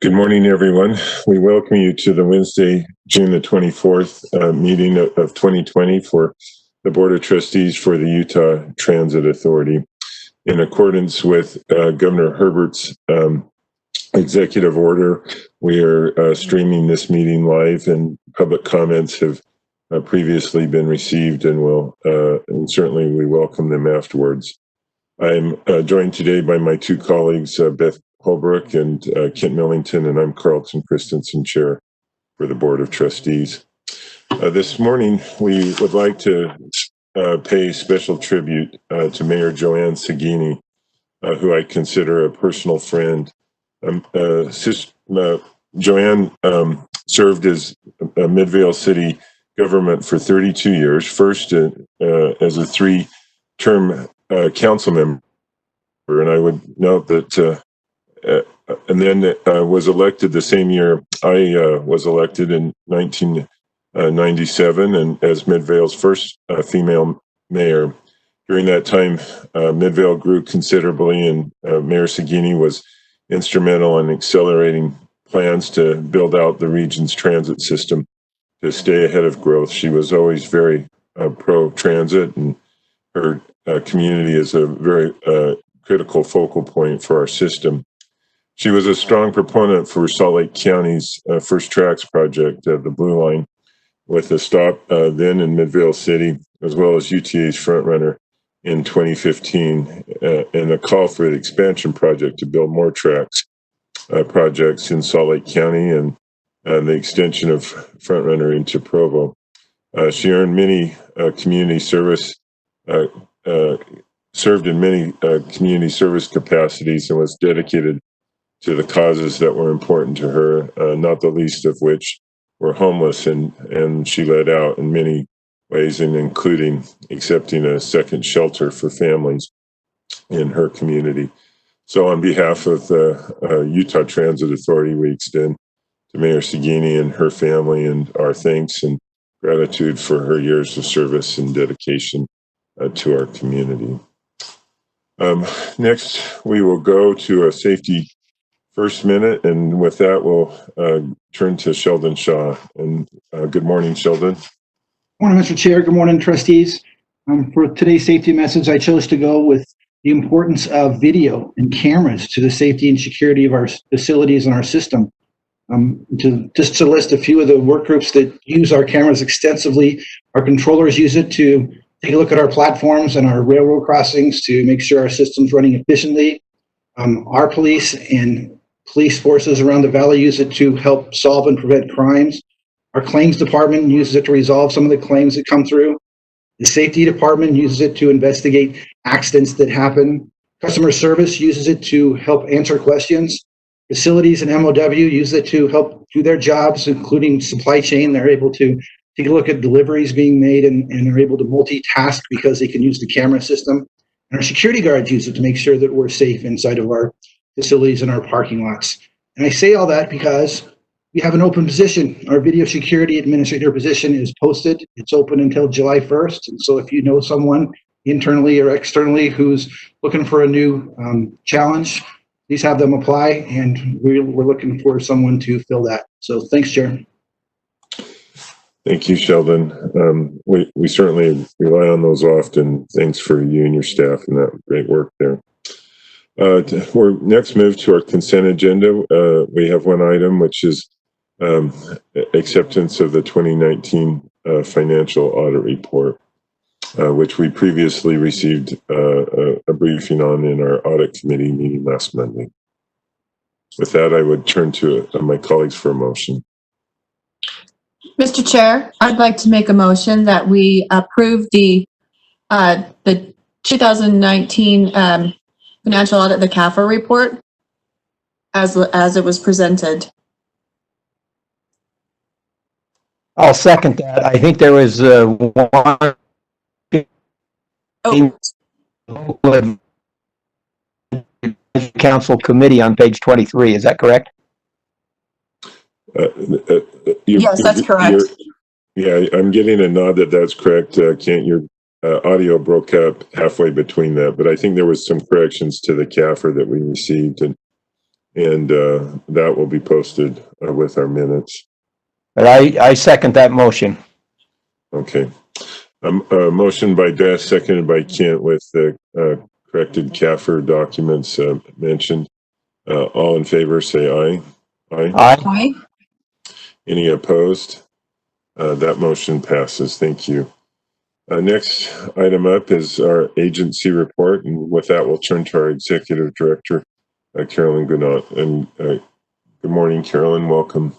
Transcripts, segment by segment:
Good morning, everyone. We welcome you to the Wednesday, June the 24th meeting of 2020 for the Board of Trustees for the Utah Transit Authority. In accordance with Governor Herbert's executive order, we are streaming this meeting live, and public comments have previously been received, and certainly we welcome them afterwards. I'm joined today by my two colleagues, Beth Holbrook and Kent Millington, and I'm Carlton Christensen, Chair for the Board of Trustees. This morning, we would like to pay special tribute to Mayor Joanne Sagini, who I consider a personal friend. Joanne served as a Midvale City government for 32 years, first as a three-term council member, and I would note that and then was elected the same year I was elected in 1997, and as Midvale's first female mayor. During that time, Midvale grew considerably, and Mayor Sagini was instrumental in accelerating plans to build out the region's transit system to stay ahead of growth. She was always very pro-transit, and her community is a very critical focal point for our system. She was a strong proponent for Salt Lake County's First Tracks project, the Blue Line, with a stop then in Midvale City, as well as UTA's frontrunner in 2015, and a call for the expansion project to build more tracks projects in Salt Lake County, and the extension of frontrunner into Provo. She earned many community service, served in many community service capacities, and was dedicated to the causes that were important to her, not the least of which were homeless, and she led out in many ways, and including accepting a second shelter for families in her community. So on behalf of the Utah Transit Authority, we extend to Mayor Sagini and her family and our thanks and gratitude for her years of service and dedication to our community. Next, we will go to a safety first minute, and with that, we'll turn to Sheldon Shaw. And good morning, Sheldon. Good morning, Mr. Chair. Good morning, trustees. For today's safety message, I chose to go with the importance of video and cameras to the safety and security of our facilities and our system. Just to list a few of the work groups that use our cameras extensively, our controllers use it to take a look at our platforms and our railroad crossings to make sure our system's running efficiently. Our police and police forces around the valley use it to help solve and prevent crimes. Our claims department uses it to resolve some of the claims that come through. The safety department uses it to investigate accidents that happen. Customer service uses it to help answer questions. Facilities and MOW use it to help do their jobs, including supply chain. They're able to take a look at deliveries being made, and they're able to multitask because they can use the camera system. And our security guards use it to make sure that we're safe inside of our facilities and our parking lots. And I say all that because we have an open position. Our video security administrator position is posted. It's open until July 1st. And so if you know someone internally or externally who's looking for a new challenge, please have them apply, and we're looking for someone to fill that. So thanks, Chair. Thank you, Sheldon. We certainly rely on those often. Thanks for you and your staff and that great work there. We're next move to our consent agenda. We have one item, which is acceptance of the 2019 financial audit report, which we previously received a briefing on in our audit committee meeting last Monday. With that, I would turn to my colleagues for a motion. Mr. Chair, I'd like to make a motion that we approve the 2019 financial audit, the CAFR report, as it was presented. I'll second that. I think there was one council committee on page 23. Is that correct? Yes, that's correct. Yeah, I'm getting a nod that that's correct. Kent, your audio broke up halfway between that, but I think there was some corrections to the CAFR that we received, and and that will be posted with our minutes. But I second that motion. Okay. Motion by Des, seconded by Kent with the corrected CAFR documents mentioned. All in favor, say aye. Aye. Aye. Any opposed? That motion passes. Thank you. Next item up is our agency report, and with that, we'll turn to our executive director, Carolyn Goodnott. And good morning, Carolyn. Welcome.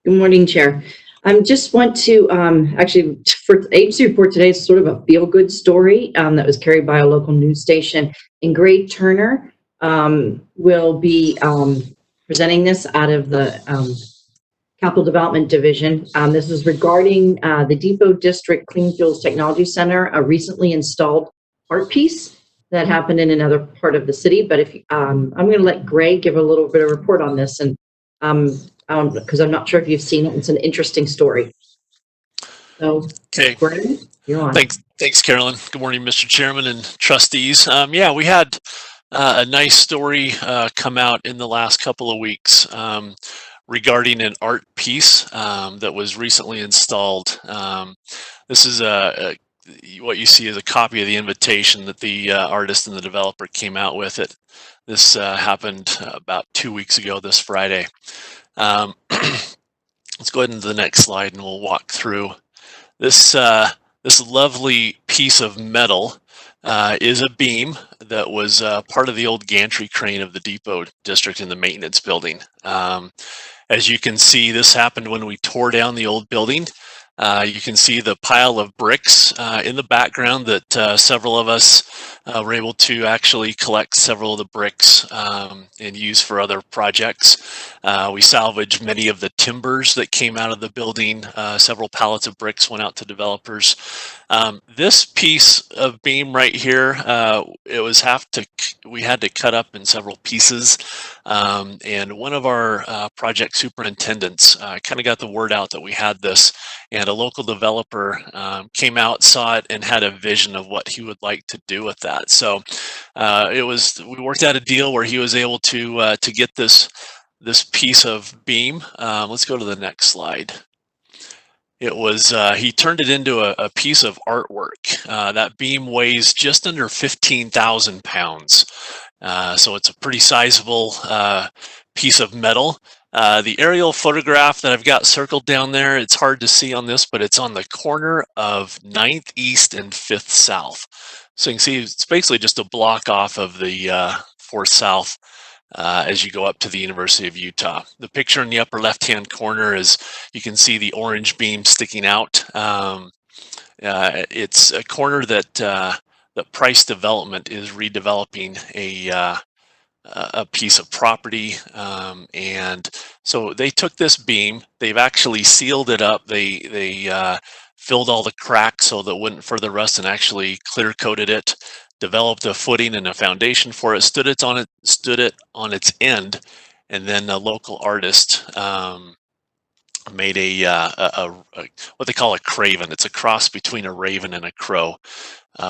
Good morning, Chair. I just want to actually, for the agency report today, it's sort of a feel-good story that was carried by a local news station. And Greg Turner will be presenting this out of the Capital Development Division. This is regarding the Depot District Clean Fuels Technology Center, a recently installed art piece that happened in another part of the city. But if I'm going to let Greg give a little bit of report on this, and because I'm not sure if you've seen it. It's an interesting story. So, okay, Greg, you're on. Thanks, Carolyn. Good morning, Mr. Chairman and trustees. Yeah, we had a nice story come out in the last couple of weeks regarding an art piece that was recently installed. This is what you see is a copy of the invitation that the artist and the developer came out with. This happened about 2 weeks ago this Friday. Let's go ahead into the next slide and we'll walk through. This lovely piece of metal is a beam that was part of the old gantry crane of the Depot District in the maintenance building. As you can see, this happened when we tore down the old building. You can see the pile of bricks in the background that several of us were able to actually collect several of the bricks and use for other projects. We salvaged many of the timbers that came out of the building. Several pallets of bricks went out to developers. This piece of beam right here, we had to cut up in several pieces. And one of our project superintendents kind of got the word out that we had this, and a local developer came out, saw it, and had a vision of what he would like to do with that. So we worked out a deal where he was able to get this piece of beam. Let's go to the next slide. He turned it into a piece of artwork. That beam weighs just under 15,000 pounds. So it's a pretty sizable piece of metal. The aerial photograph that I've got circled down there, it's hard to see on this, but it's on the corner of 9th East and 5th South. So you can see it's basically just a block off of the 4th South as you go up to the University of Utah. The picture in the upper left-hand corner is, you can see the orange beam sticking out. It's a corner that Price Development is redeveloping a piece of property, and so they took this beam, they've actually sealed it up, they filled all the cracks so that it wouldn't further rust, and actually clear coated it, developed a footing and a foundation for it, stood it on its end, and then a local artist made what they call a craven. It's a cross between a raven and a crow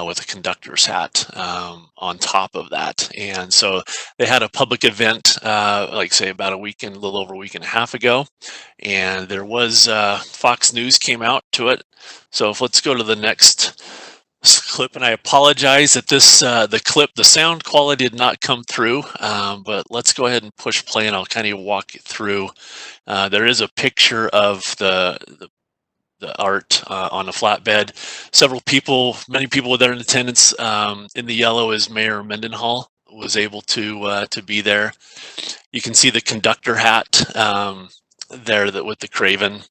with a conductor's hat on top of that. And so they had a public event, like say about a little over a week and a half ago, and there was Fox News came out to it. So let's go to the next clip, and I apologize that the sound quality did not come through, but let's go ahead and push play and I'll kind of walk it through. There is a picture of the art on a flatbed. Many people were there in attendance. In the yellow is Mayor Mendenhall, was able to be there. You can see the conductor hat there with the craven.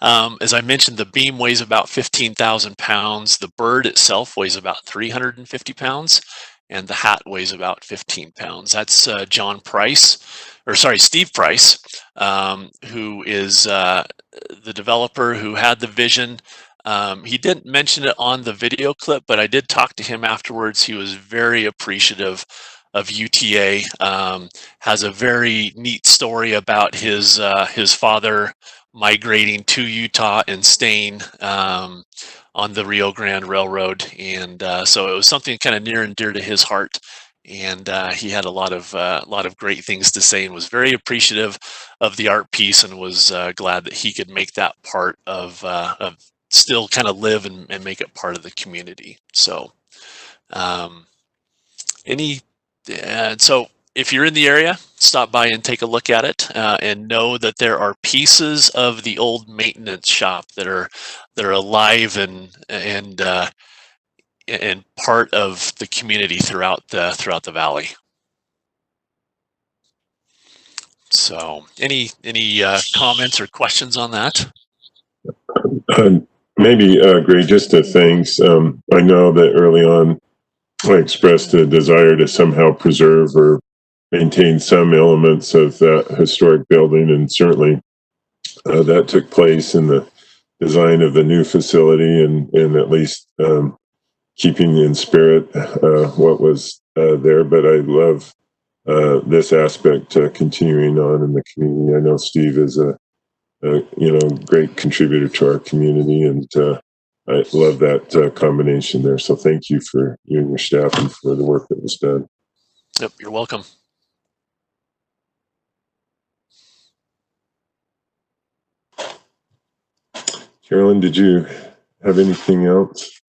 As I mentioned, the beam weighs about 15,000 pounds. The bird itself weighs about 350 pounds, and the hat weighs about 15 pounds. That's Steve Price, who is the developer who had the vision. He didn't mention it on the video clip, but I did talk to him afterwards. He was very appreciative of UTA. Has a very neat story about his father migrating to Utah and staying on the Rio Grande Railroad, and so it was something kind of near and dear to his heart. and he had a lot of great things to say, and was very appreciative of the art piece, and was glad that he could make that part of still kind of live and make it part of the community. So so if you're in the area, stop by and take a look at it, and know that there are pieces of the old maintenance shop that are alive and part of the community throughout the valley. So, any comments or questions on that? Maybe, Gray, just a thanks. I know that early on I expressed a desire to somehow preserve or maintain some elements of that historic building, and certainly that took place in the design of the new facility, and at least keeping in spirit what was there. But I love this aspect continuing on in the community. I know Steve is a great contributor to our community, and I love that combination there. So thank you for you and your staff and for the work that was done. Yep, you're welcome. Carolyn, did you have anything else?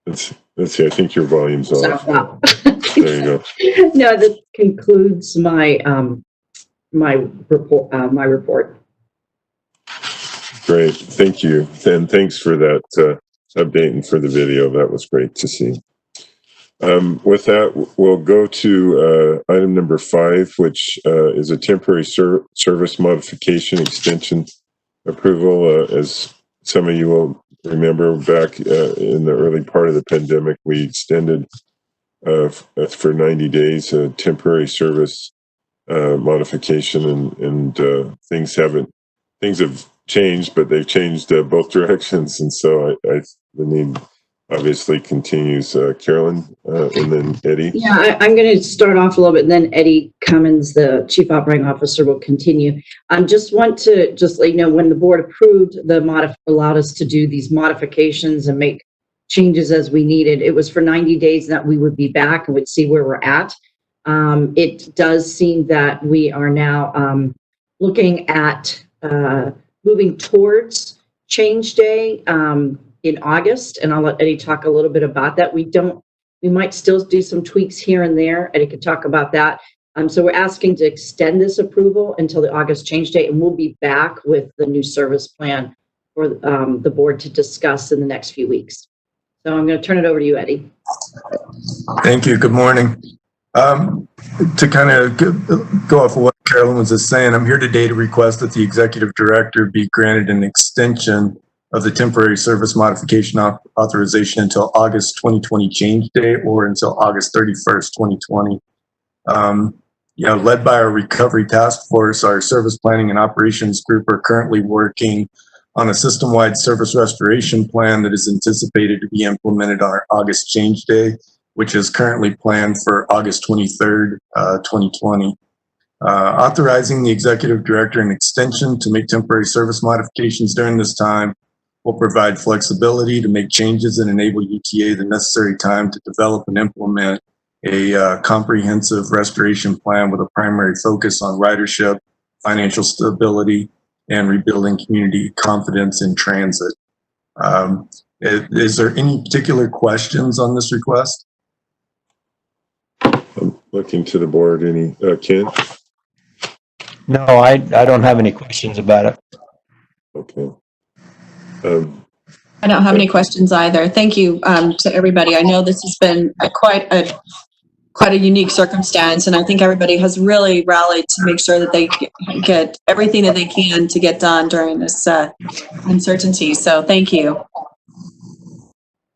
Let's see. I think your volume's off. Wow. There you go. No, that concludes my my report. Great, thank you, and thanks for that update and for the video. That was great to see. With that, we'll go to item number 5, which is a temporary service modification extension approval. As some of you will remember, back in the early part of the pandemic, we extended for 90 days a temporary service modification, and things have changed, but they've changed both directions, and so the need obviously continues. Carolyn, and then Eddie. Yeah, I'm going to start off a little bit, and then Eddie Cummins, the Chief Operating Officer, will continue. Just want to let you know, when the board approved allowed us to do these modifications and make changes as we needed, it was for 90 days that we would be back and would see where we're at. It does seem that we are now looking at moving towards change day in August, and I'll let Eddie talk a little bit about that. We might still do some tweaks here and there. Eddie could talk about that. So we're asking to extend this approval until the August change date, and we'll be back with the new service plan for the board to discuss in the next few weeks. So I'm going to turn it over to you, Eddie. Thank you. Good morning. To kind of go off of what Carolyn was just saying, I'm here today to request that the executive director be granted an extension of the temporary service modification authorization until August 2020 change day, or until August 31st, 2020. Led by our recovery task force, our service planning and operations group are currently working on a system-wide service restoration plan that is anticipated to be implemented on our August change day, which is currently planned for August 23rd, 2020. Authorizing the executive director an extension to make temporary service modifications during this time will provide flexibility to make changes and enable UTA the necessary time to develop and implement a comprehensive restoration plan with a primary focus on ridership, financial stability, and rebuilding community confidence in transit. Is there any particular questions on this request? I'm looking to the board. Any Ken? No, I don't have any questions about it. Okay. I don't have any questions either. Thank you to everybody. I know this has been quite a unique circumstance, and I think everybody has really rallied to make sure that they get everything that they can to get done during this uncertainty. So thank you.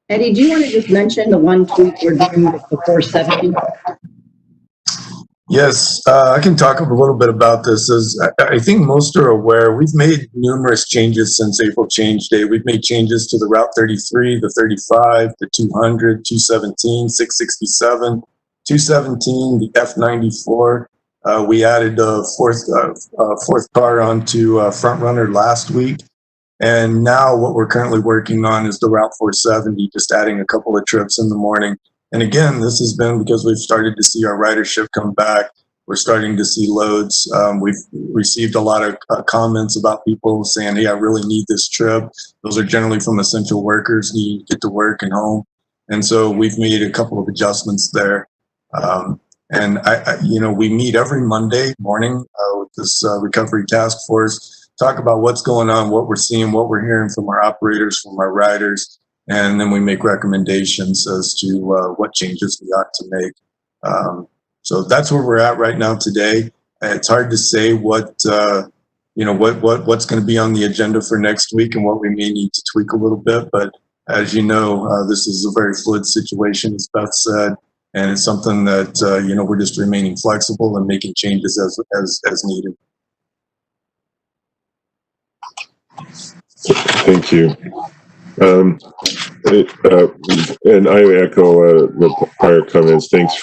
Eddie, do you want to just mention the one tweak we're doing with the 470? Yes, I can talk a little bit about this. As I think most are aware, we've made numerous changes since April change day. We've made changes to the Route 33, the 35, the 200, 217, 667, 217, the F94. We added a fourth car onto Front Runner last week. And now what we're currently working on is the Route 470, just adding a couple of trips in the morning. And again, this has been because we've started to see our ridership come back. We're starting to see loads. We've received a lot of comments about people saying, hey, I really need this trip. Those are generally from essential workers needing to get to work and home. And so we've made a couple of adjustments there. And we meet every Monday morning with this recovery task force, talk about what's going on, what we're seeing, what we're hearing from our operators, from our riders, and then we make recommendations as to what changes we ought to make. So that's where we're at right now today. It's hard to say what's going to be on the agenda for next week and what we may need to tweak a little bit. But as you know, this is a very fluid situation, as Beth said, and it's something that we're just remaining flexible and making changes as needed. Thank you. And I echo the prior comments. Thanks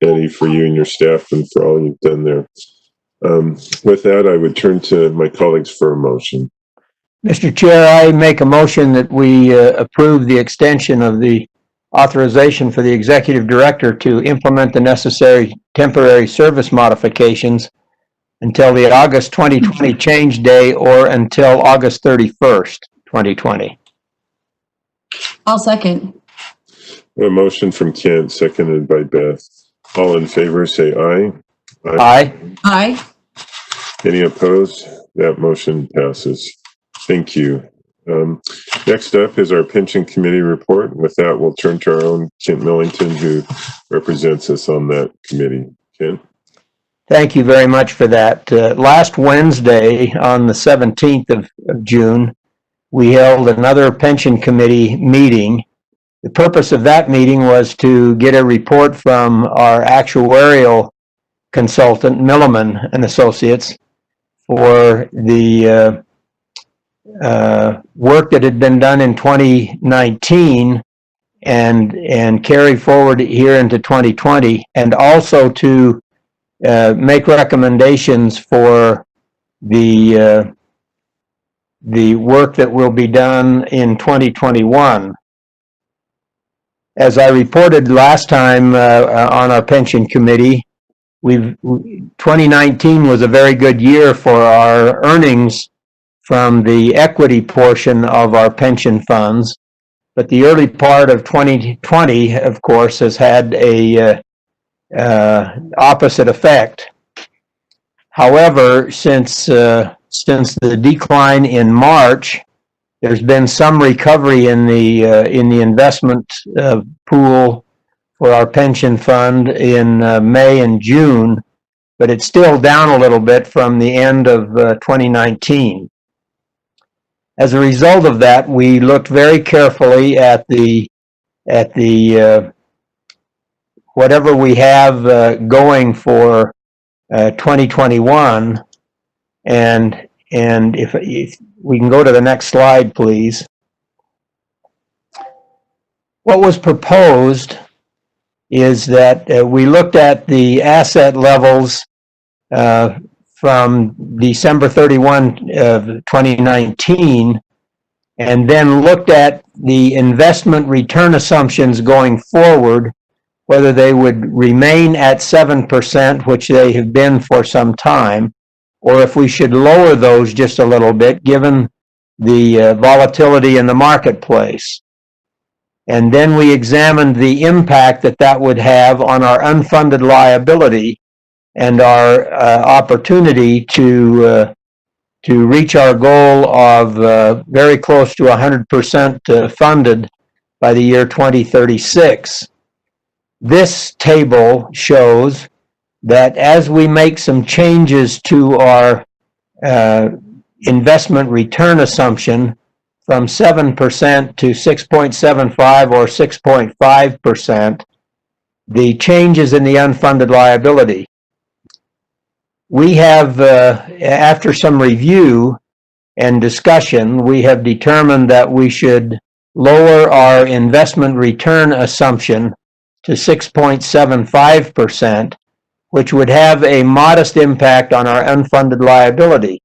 Eddie, for you and your staff and for all you've done there. With that, I would turn to my colleagues for a motion. Mr. Chair, I make a motion that we approve the extension of the authorization for the executive director to implement the necessary temporary service modifications until the August 2020 change day or until August 31st, 2020. I'll second. A motion from Kent, seconded by Beth. All in favor, say aye. Aye. Aye. Any opposed? That motion passes. Thank you. Next up is our pension committee report. With that, we'll turn to our own Kent Millington, who represents us on that committee. Kent? Thank you very much for that. Last Wednesday, on the 17th of June, we held another pension committee meeting. The purpose of that meeting was to get a report from our actuarial consultant, Milliman and Associates, for the work that had been done in 2019 and carry forward here into 2020, and also to make recommendations for the work that will be done in 2021. As I reported last time on our pension committee, 2019 was a very good year for our earnings from the equity portion of our pension funds, but the early part of 2020, of course, has had a opposite effect. However, since the decline in March, there's been some recovery in the investment pool for our pension fund in May and June, but it's still down a little bit from the end of 2019. As a result of that, we looked very carefully at the whatever we have going for 2021, and if we can go to the next slide, please. What was proposed is that we looked at the asset levels from December 31 of 2019, and then looked at the investment return assumptions going forward, whether they would remain at 7%, which they have been for some time, or if we should lower those just a little bit given the volatility in the marketplace. And then we examined the impact that would have on our unfunded liability and our opportunity to reach our goal of very close to 100% funded by the year 2036. This table shows that as we make some changes to our investment return assumption from 7% to 6.75 or 6.5%, the changes in the unfunded liability. We have, after some review and discussion, we have determined that we should lower our investment return assumption to 6.75%, which would have a modest impact on our unfunded liability.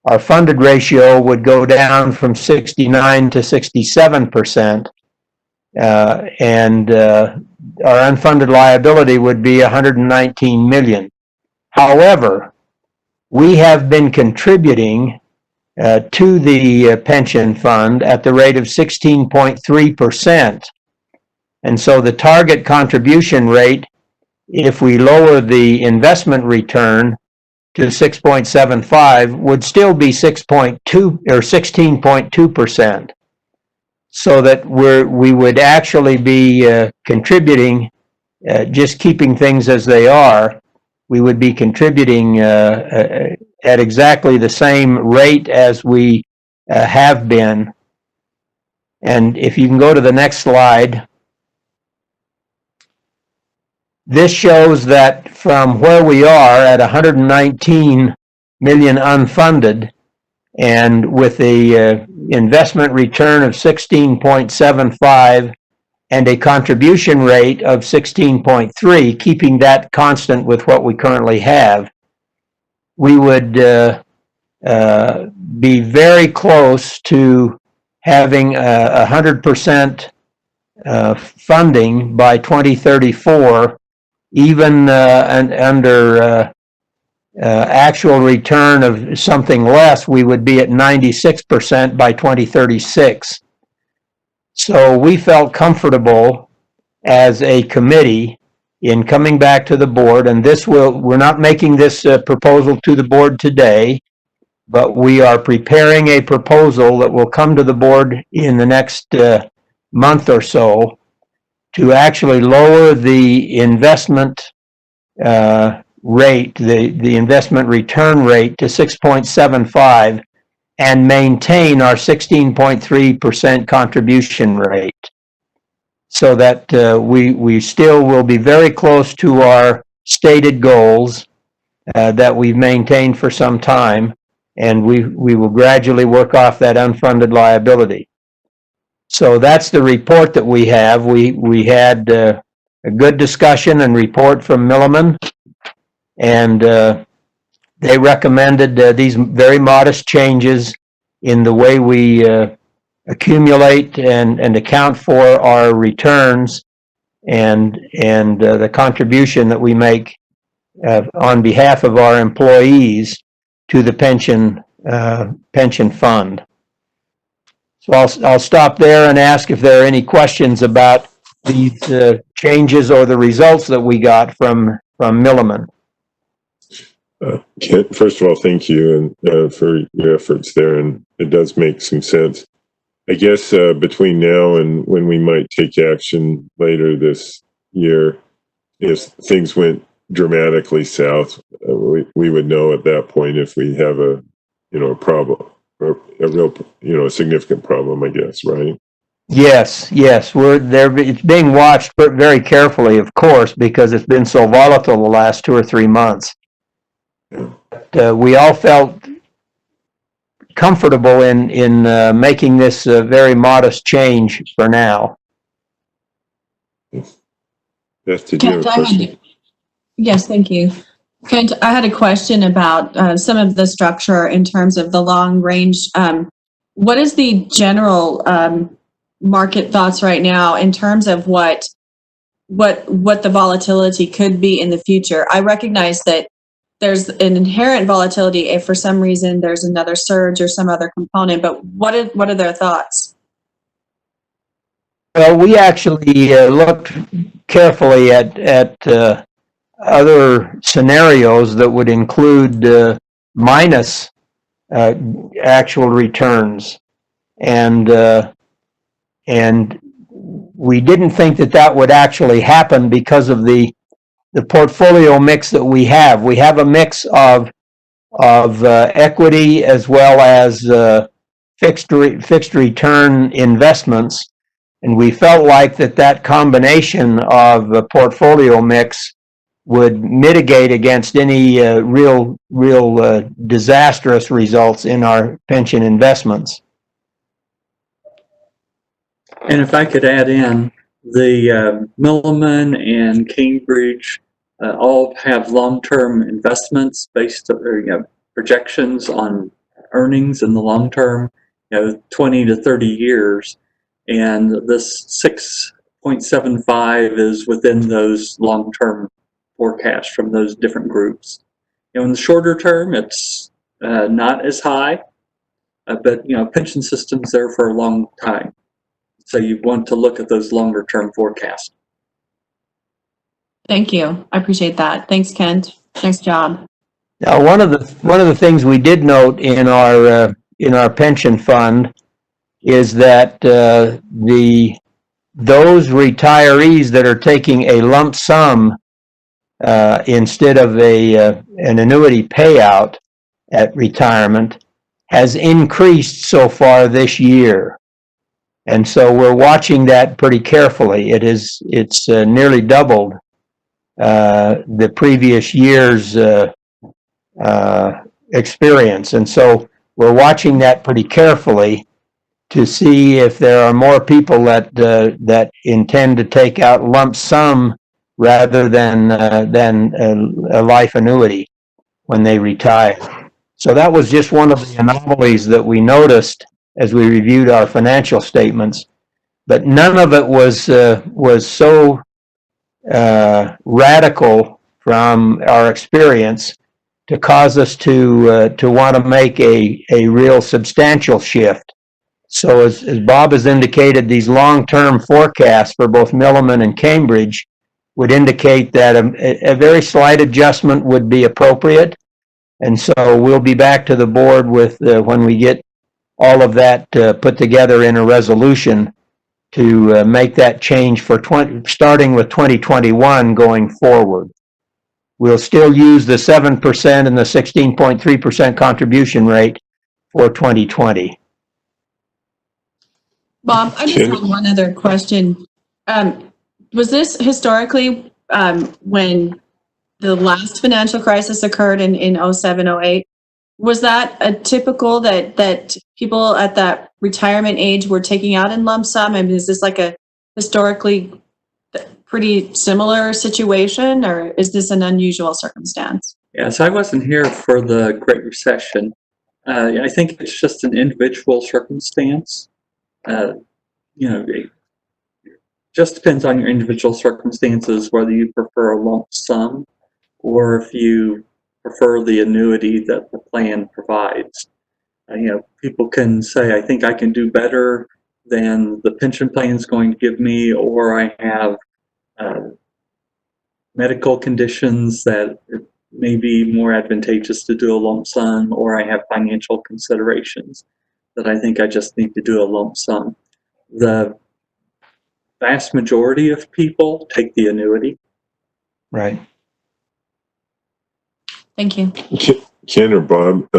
our funded ratio would go down from 69 to 67%, and our unfunded liability would be 119 million. However, we have been contributing to the pension fund at the rate of 16.3%. And so the target contribution rate, if we lower the investment return to 6.75, would still be 6.2 or 16.2%. So that we would actually be contributing, just keeping things as they are, we would be contributing at exactly the same rate as we have been. And if you can go to the next slide, this shows that from where we are at 119 million unfunded, and with a investment return of 16.75 and a contribution rate of 16.3, keeping that constant with what we currently have, we would be very close to having 100% funding by 2034, even under actual return of something less. We would be at 96% by 2036. So we felt comfortable as a committee in coming back to the board, and we're not making this proposal to the board today, but we are preparing a proposal that will come to the board in the next month or so to actually lower the investment rate, the investment return rate to 6.75 and maintain our 16.3% contribution rate, so that we still will be very close to our stated goals that we've maintained for some time, and we will gradually work off that unfunded liability. So that's the report that we have. We had a good discussion and report from Milliman, and they recommended these very modest changes in the way we accumulate and account for our returns, and the contribution that we make on behalf of our employees to the pension fund. So I'll stop there and ask if there are any questions about these changes or the results that we got from Milliman. First of all, thank you for your efforts there, and it does make some sense. I guess between now and when we might take action later this year, if things went dramatically south, we would know at that point if we have a problem, or a real a significant problem, I guess, right? Yes. We're there. It's being watched very carefully, of course, because it's been so volatile the last 2 or 3 months. We all felt comfortable in making this a very modest change for now. Beth, did you have a question? Yes, thank you. Kent, I had a question about some of the structure in terms of the long range. What is the general market thoughts right now in terms of what the volatility could be in the future? I recognize that there's an inherent volatility if for some reason there's another surge or some other component, but what are their thoughts? Well, we actually looked carefully at other scenarios that would include minus actual returns, and we didn't think that would actually happen because of the portfolio mix that we have. We have a mix of equity as well as fixed return investments, and we felt like that combination of a portfolio mix would mitigate against any real disastrous results in our pension investments. And if I could add in, the Milliman and Cambridge all have long-term investments based on projections on earnings in the long term, 20 to 30 years. And this 6.75 is within those long-term forecasts from those different groups. In the shorter term, it's not as high, but pension systems there for a long time. So you want to look at those longer term forecasts. Thank you. I appreciate that. Thanks, Kent. Nice job. Now, one of the things we did note in our pension fund is that those retirees that are taking a lump sum instead of an annuity payout at retirement has increased so far this year. And so we're watching that pretty carefully. It's nearly doubled the previous year's experience. And so we're watching that pretty carefully to see if there are more people that intend to take out lump sum rather than a life annuity when they retire. So that was just one of the anomalies that we noticed as we reviewed our financial statements, but none of it was so radical from our experience to cause us to want to make a real substantial shift. So as Bob has indicated, these long-term forecasts for both Milliman and Cambridge would indicate that a very slight adjustment would be appropriate. And so we'll be back to the board with when we get all of that put together in a resolution to make that change for starting with 2021 going forward. We'll still use the 7% and the 16.3% contribution rate for 2020. Bob, I just have one other question. Was this historically when the last financial crisis occurred in 07, 08? Was that a typical that people at that retirement age were taking out in lump sum? I mean, is this like a historically pretty similar situation, or is this an unusual circumstance? Yes, I wasn't here for the Great Recession. I think it's just an individual circumstance. It just depends on your individual circumstances whether you prefer a lump sum or if you prefer the annuity that the plan provides. People can say, I think I can do better than the pension plan is going to give me, or I have medical conditions that it may be more advantageous to do a lump sum, or I have financial considerations that I think I just need to do a lump sum. The vast majority of people take the annuity. Right. Thank you. Ken or Bob,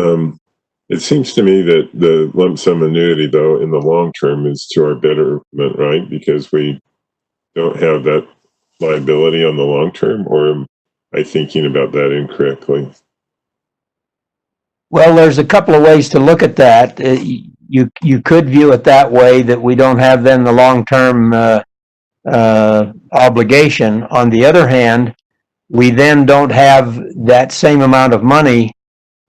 it seems to me that the lump sum annuity, though, in the long term is to our betterment, right? Because we don't have that liability on the long term, or am I thinking about that incorrectly? Well, there's a couple of ways to look at that. You could view it that way, that we don't have then the long-term obligation. On the other hand, we then don't have that same amount of money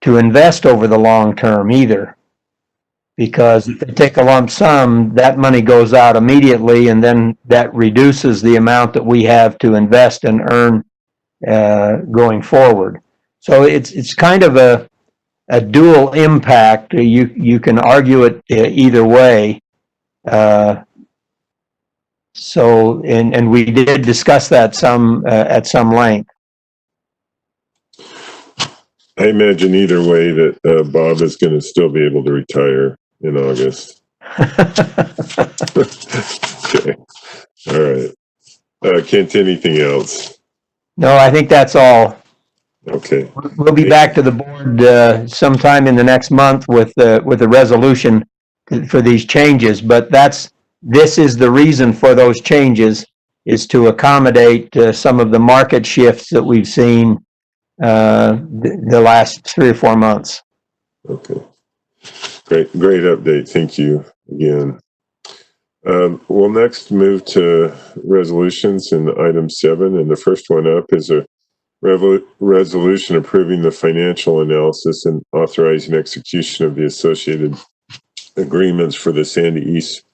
to invest over the long term either. Because if they take a lump sum, that money goes out immediately, and then that reduces the amount that we have to invest and earn going forward. So it's kind of a dual impact. You can argue it either way. So we did discuss that at some length. I imagine either way that Bob is going to still be able to retire in August. Okay. All right. Kent, anything else? No, I think that's all. Okay. We'll be back to the board sometime in the next month with a resolution for these changes, but this is the reason for those changes, is to accommodate some of the market shifts that we've seen the last 3 or 4 months. Okay. Great update. Thank you again. We'll next move to resolutions in item 7, and the first one up is a resolution approving the financial analysis and authorizing execution of the associated agreements for the Sandy East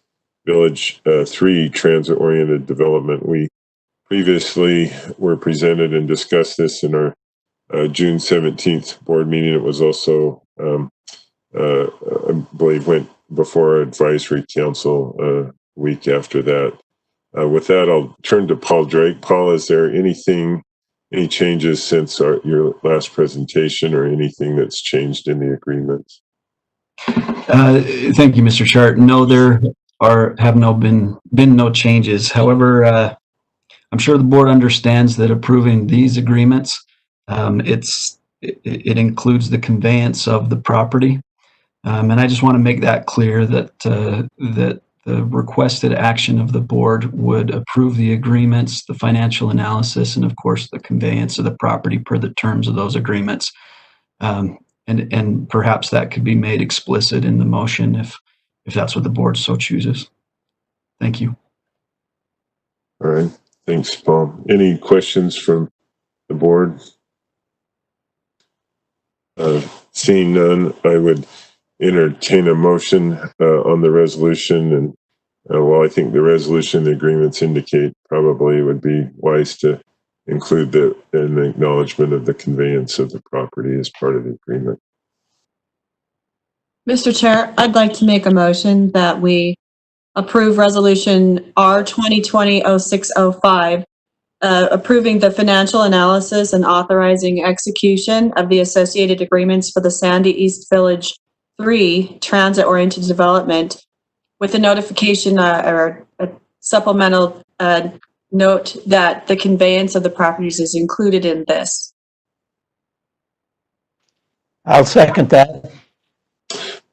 Village 3 transit-oriented development. We previously were presented and discussed this in our June 17th board meeting. It was also, I believe, went before our advisory council a week after that. With that, I'll turn to Paul Drake. Paul, is there any changes since your last presentation, or anything that's changed in the agreements? Thank you, Mr. Chart. No, there have been no changes. However, I'm sure the board understands that approving these agreements, it includes the conveyance of the property, and I just want to make that clear that that the requested action of the board would approve the agreements, the financial analysis, and of course the conveyance of the property per the terms of those agreements. And perhaps that could be made explicit in the motion if that's what the board so chooses. Thank you. All right. Thanks, Paul. Any questions from the board? Seeing none, I would entertain a motion on the resolution. And while I think the resolution and the agreements indicate, probably it would be wise to include an acknowledgement of the conveyance of the property as part of the agreement. Mr. Chair, I'd like to make a motion that we approve resolution R 2020-0605, approving the financial analysis and authorizing execution of the associated agreements for the Sandy East Village 3 transit-oriented development, with a notification or a supplemental note that the conveyance of the properties is included in this. I'll second that.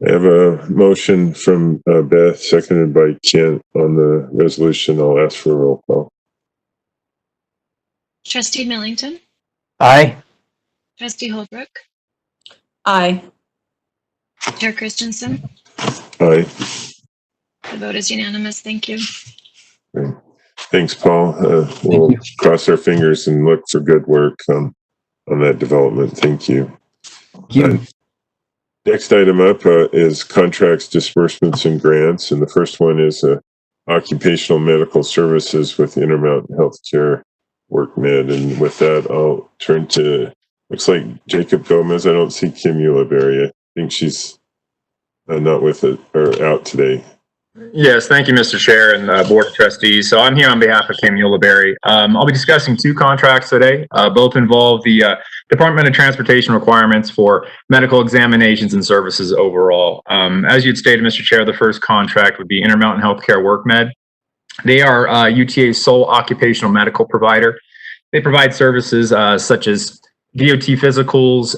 I have a motion from Beth, seconded by Kent on the resolution. I'll ask for a roll call. Trustee Millington, Aye. Trustee Holbrook, Aye. Chair Christensen. Aye. The vote is unanimous. Thank you. Great. Thanks, Paul. We'll cross our fingers and look for good work on that development. Thank you. Thank you. Next item up is contracts, disbursements, and grants. And the first one is occupational medical services with Intermountain Healthcare WorkMed. And with that, I'll turn to, looks like Jacob Gomez. I don't see Kim Ulibarri. I think she's not with it or out today. Yes, thank you, Mr. Chair and Board of Trustees. So I'm here on behalf of Kim Ulibarri. I'll be discussing two contracts today. Both involve the Department of Transportation requirements for medical examinations and services overall. As you'd stated, Mr. Chair, the first contract would be Intermountain Healthcare WorkMed. They are UTA's sole occupational medical provider. They provide services such as DOT physicals,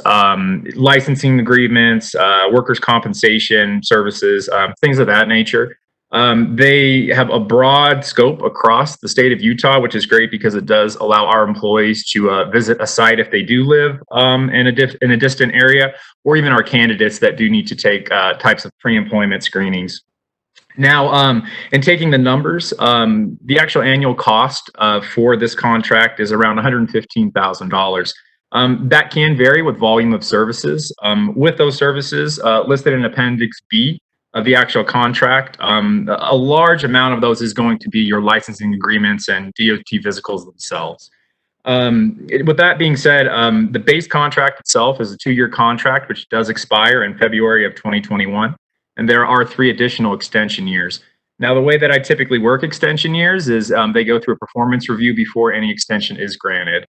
licensing agreements, workers' compensation services, things of that nature. They have a broad scope across the state of Utah, which is great because it does allow our employees to visit a site if they do live in a distant area, or even our candidates that do need to take types of pre-employment screenings. Now, in taking the numbers, the actual annual cost for this contract is around $115,000. That can vary with volume of services. With those services listed in Appendix B of the actual contract, a large amount of those is going to be your licensing agreements and DOT physicals themselves. With that being said, the base contract itself is a 2-year contract, which does expire in February of 2021. And there are 3 additional extension years. Now, the way that I typically work extension years is they go through a performance review before any extension is granted.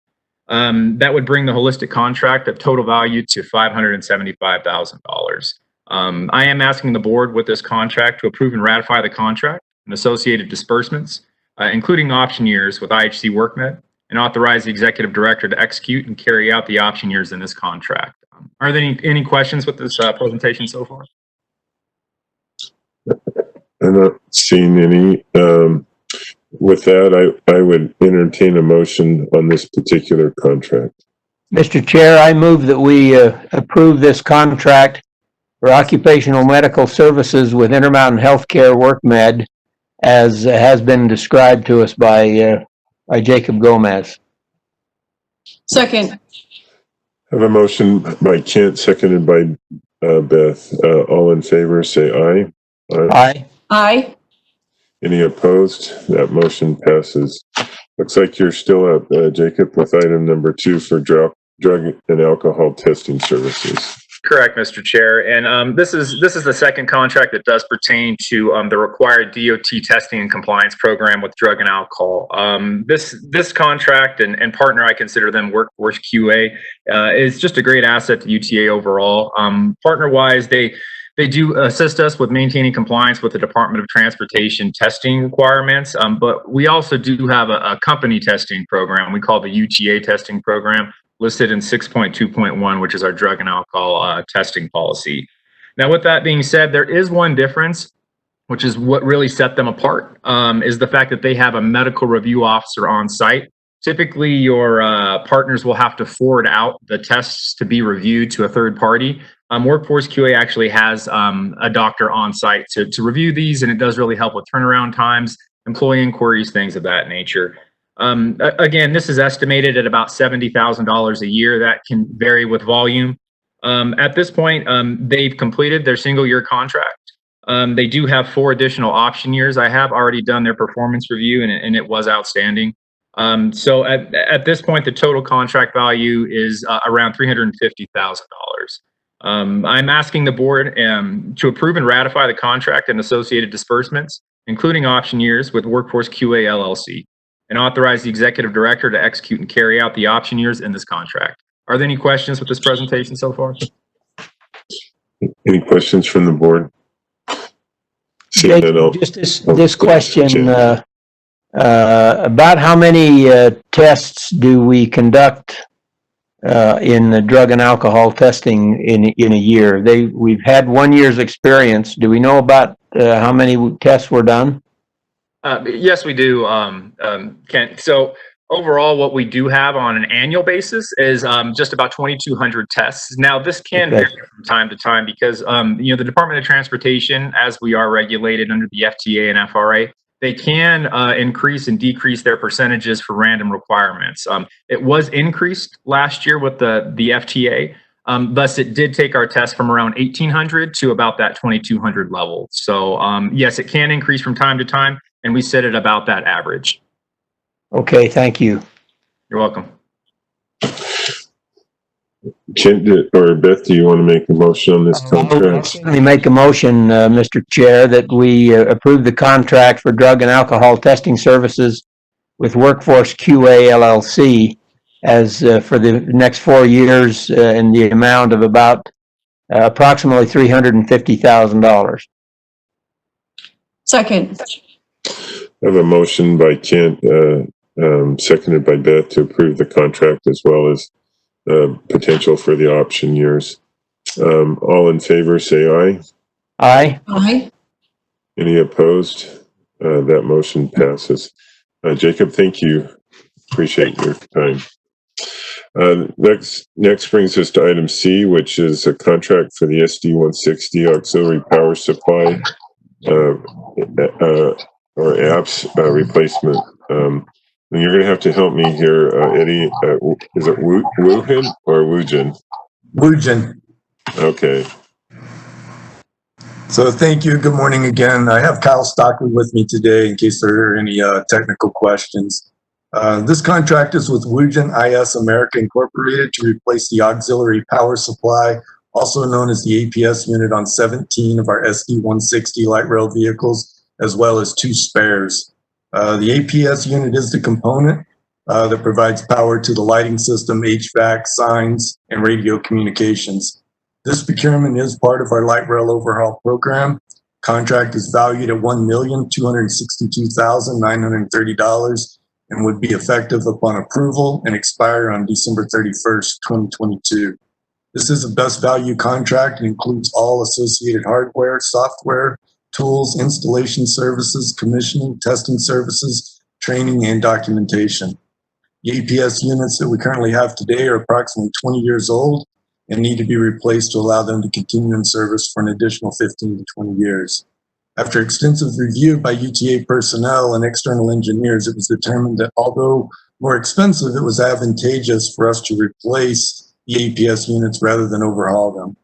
That would bring the holistic contract of total value to $575,000. I am asking the board with this contract to approve and ratify the contract and associated disbursements, including option years with IHC WorkMed, and authorize the executive director to execute and carry out the option years in this contract. Are there any questions with this presentation so far? I'm not seeing any. With that, I would entertain a motion on this particular contract. Mr. Chair, I move that we approve this contract for occupational medical services with Intermountain Healthcare WorkMed as has been described to us by Jacob Gomez. Second. Have a motion by Kent, seconded by Beth. All in favor, say aye. Aye. Aye. Any opposed? That motion passes. Looks like you're still up, Jacob, with item number 2 for drug and alcohol testing services. Correct, Mr. Chair. And this is the second contract that does pertain to the required DOT testing and compliance program with drug and alcohol. This contract and partner, I consider them Workforce QA, is just a great asset to UTA overall. Partner-wise, they do assist us with maintaining compliance with the Department of Transportation testing requirements, but we also do have a company testing program we call the UTA testing program, listed in 6.2.1, which is our drug and alcohol testing policy. Now, with that being said, there is one difference, which is what really set them apart, is the fact that they have a medical review officer on site. Typically, your partners will have to forward out the tests to be reviewed to a third party. Workforce QA actually has a doctor on site to review these, and it does really help with turnaround times, employee inquiries, things of that nature. Again, this is estimated at about $70,000 a year. That can vary with volume. At this point, they've completed their single-year contract. They do have 4 additional option years. I have already done their performance review, and it was outstanding. So at this point, the total contract value is around $350,000. I'm asking the board to approve and ratify the contract and associated disbursements, including option years with Workforce QA LLC, and authorize the executive director to execute and carry out the option years in this contract. Are there any questions with this presentation so far? Any questions from the board? Just this question, about how many tests do we conduct in the drug and alcohol testing in a year? We've had 1 year's experience. Do we know about how many tests were done? Yes, we do, Kent. So overall, what we do have on an annual basis is just about 2,200 tests. Now, this can vary from time to time because the Department of Transportation, as we are regulated under the FTA and FRA, they can increase and decrease their percentages for random requirements. It was increased last year with the FTA. Thus, it did take our test from around 1,800 to about that 2,200 level. So yes, it can increase from time to time, and we sit at about that average. Okay, thank you. You're welcome. Kent or Beth, do you want to make a motion on this I'll contract? certainly make a motion, Mr. Chair, that we approve the contract for drug and alcohol testing services with Workforce QA LLC as for the next 4 years in the amount of about approximately $350,000. Second. I have a motion by Kent, seconded by Beth, to approve the contract as well as potential for the option years. All in favor, say aye. Aye. Aye. Any opposed? That motion passes. Jacob, thank you. Appreciate your time. Next brings us to item C, which is a contract for the SD-160 auxiliary power supply or apps replacement. And you're going to have to help me here, Eddie. Is it Woojin or Woojin? Woojin. Okay. So thank you. Good morning again. I have Kyle Stockley with me today in case there are any technical questions. This contract is with Woojin IS America Incorporated to replace the auxiliary power supply, also known as the APS unit, on 17 of our SD-160 light rail vehicles, as well as 2 spares. The APS unit is the component that provides power to the lighting system, HVAC, signs, and radio communications. This procurement is part of our light rail overhaul program. Contract is valued at $1,262,930 and would be effective upon approval and expire on December 31st, 2022. This is a best value contract and includes all associated hardware, software, tools, installation services, commissioning, testing services, training, and documentation. The APS units that we currently have today are approximately 20 years old and need to be replaced to allow them to continue in service for an additional 15 to 20 years. After extensive review by UTA personnel and external engineers, it was determined that although more expensive, it was advantageous for us to replace the APS units rather than overhaul them.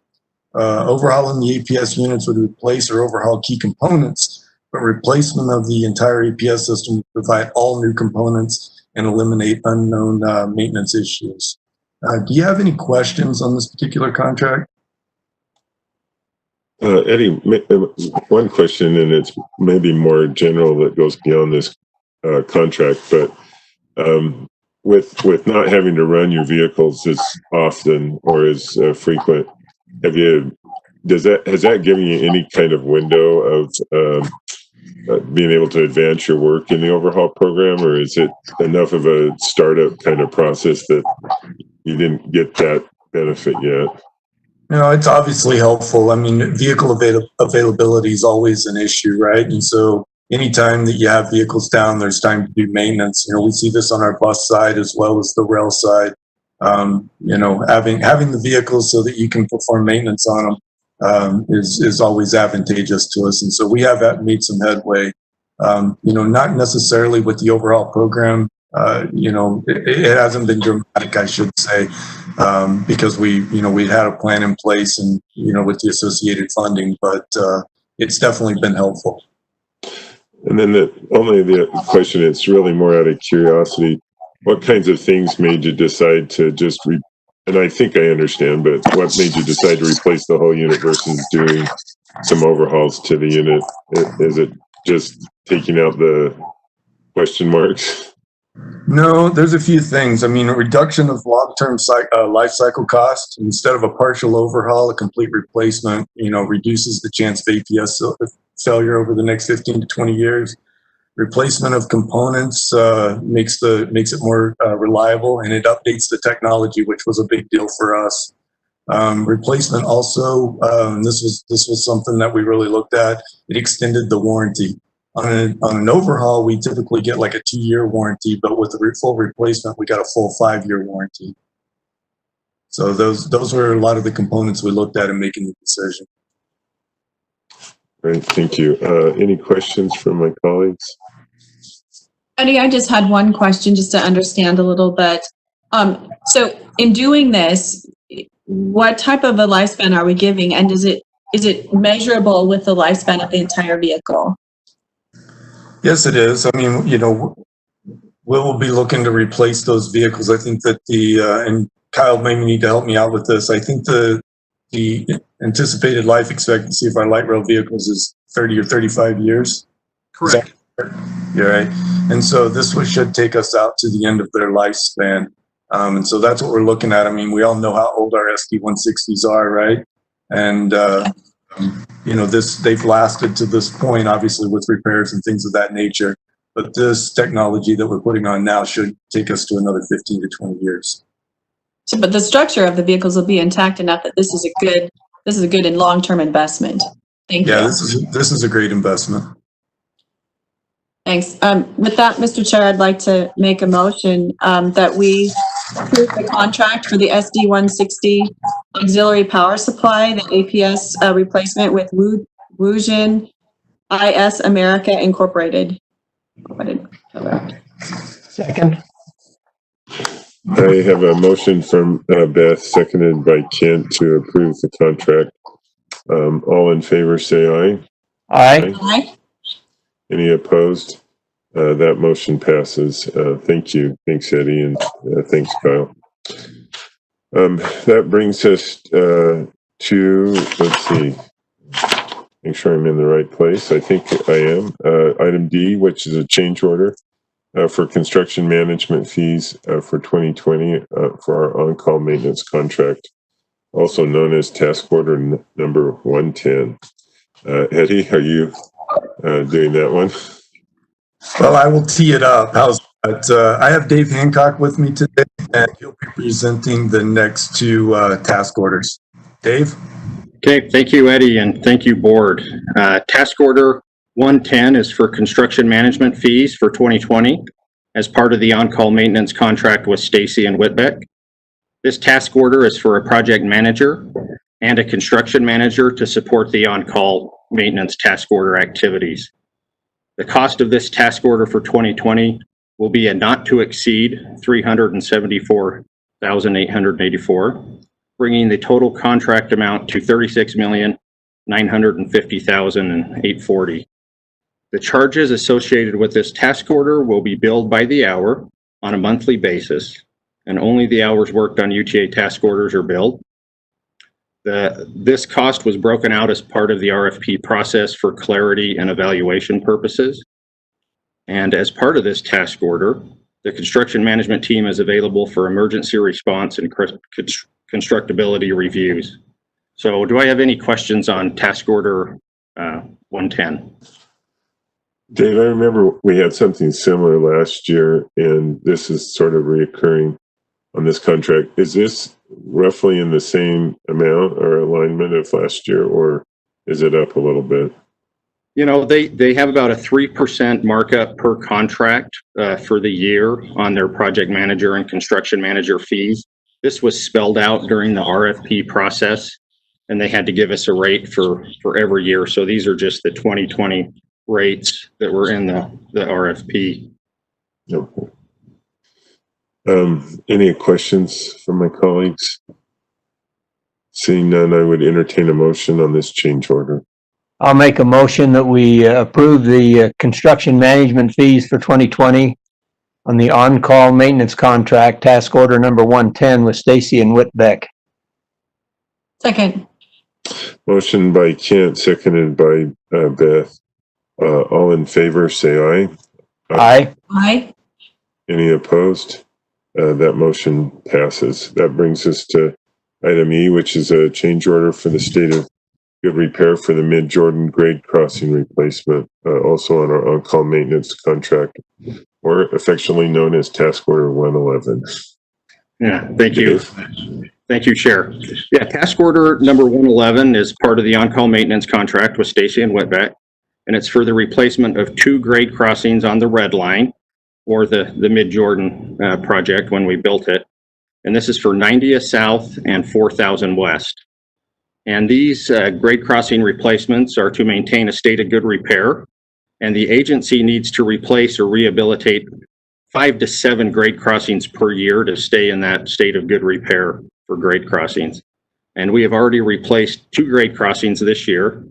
Overhauling the APS units would replace or overhaul key components, but replacement of the entire APS system would provide all new components and eliminate unknown maintenance issues. Do you have any questions on this particular contract? Eddie, one question, and it's maybe more general that goes beyond this contract, but with not having to run your vehicles as often or as frequent, has that given you any kind of window of being able to advance your work in the overhaul program, or is it enough of a startup kind of process that you didn't get that benefit yet? No, it's obviously helpful. I mean, vehicle availability is always an issue, right? And so anytime that you have vehicles down, there's time to do maintenance. We see this on our bus side as well as the rail side. Having the vehicles so that you can perform maintenance on them is always advantageous to us. And so we have made some headway, not necessarily with the overall program. It hasn't been dramatic, I should say, because we had a plan in place and, with the associated funding, but it's definitely been helpful. And then the question, it's really more out of curiosity, what kinds of things made you decide to just, and I think I understand, but what made you decide to replace the whole unit versus doing some overhauls to the unit? Is it just taking out the question marks? No, there's a few things. I mean, a reduction of long-term life cycle costs. Instead of a partial overhaul, a complete replacement, reduces the chance of APS failure over the next 15 to 20 years. Replacement of components makes it more reliable, and it updates the technology, which was a big deal for us. Replacement also, this was something that we really looked at. It extended the warranty. On an overhaul, we typically get like a 2-year warranty, but with the full replacement, we got a full 5-year warranty. So those were a lot of the components we looked at in making the decision. Great, thank you. Any questions from my colleagues? Eddie, I just had one question just to understand a little bit. So in doing this, what type of a lifespan are we giving, and is it measurable with the lifespan of the entire vehicle? Yes, it is. I mean, we'll be looking to replace those vehicles. I think that and Kyle may need to help me out with this. I think the anticipated life expectancy of our light rail vehicles is 30 or 35 years. Correct. You're right. And so this should take us out to the end of their lifespan. And so that's what we're looking at. I mean, we all know how old our SD160s are, right? And they've lasted to this point, obviously with repairs and things of that nature. But this technology that we're putting on now should take us to another 15 to 20 years. So, but the structure of the vehicles will be intact enough that this is a good and long-term investment. Thank you. Yeah, this is a great investment. Thanks. With that, Mr. Chair, I'd like to make a motion that we approve the contract for the SD160 auxiliary power supply, the APS replacement with Woojin IS America Incorporated. Second. I have a motion from Beth, seconded by Kent, to approve the contract. All in favor, say aye. Aye. Aye. Any opposed? That motion passes. Thank you. Thanks, Eddie, and thanks, Kyle. That brings us to, let's see, make sure I'm in the right place. I think I am. Item D, which is a change order for construction management fees for 2020 for our on-call maintenance contract, also known as task order number 110. Eddie, are you doing that one? Well, I will tee it up. How's that? I have Dave Hancock with me today, and he'll be presenting the next two task orders. Dave? Okay, thank you, Eddie, and thank you, board. Task order 110 is for construction management fees for 2020 as part of the on-call maintenance contract with Stacy and Witbeck. This task order is for a project manager and a construction manager to support the on-call maintenance task order activities. The cost of this task order for 2020 will be a not to exceed $374,884, bringing the total contract amount to $36,950,840. The charges associated with this task order will be billed by the hour on a monthly basis, and only the hours worked on UTA task orders are billed. This cost was broken out as part of the RFP process for clarity and evaluation purposes. And as part of this task order, the construction management team is available for emergency response and constructability reviews. So do I have any questions on task order 110? Dave, I remember we had something similar last year, and this is sort of reoccurring on this contract. Is this roughly in the same amount or alignment of last year, or is it up a little bit? You know, they have about a 3% markup per contract for the year on their project manager and construction manager fees. This was spelled out during the RFP process, and they had to give us a rate for every year. So these are just the 2020 rates that were in the RFP. Okay. Any questions from my colleagues? Seeing none, I would entertain a motion on this change order. I'll make a motion that we approve the construction management fees for 2020 on the on-call maintenance contract, task order number 110 with Stacy and Witbeck. Second. Motion by Kent, seconded by Beth. All in favor, say aye. Aye. Aye. Any opposed? That motion passes. That brings us to item E, which is a change order for the state of good repair for the Mid-Jordan grade crossing replacement, also on our on-call maintenance contract, or affectionately known as task order 111. Yeah, thank you. Thank you, Chair. Yeah, task order number 111 is part of the on-call maintenance contract with Stacy and Witbeck, and it's for the replacement of 2 grade crossings on the red line, or the Mid-Jordan project when we built it. And this is for 90th South and 4000 West. And these grade crossing replacements are to maintain a state of good repair, and the agency needs to replace or rehabilitate 5 to 7 grade crossings per year to stay in that state of good repair for grade crossings. And we have already replaced 2 grade crossings this year,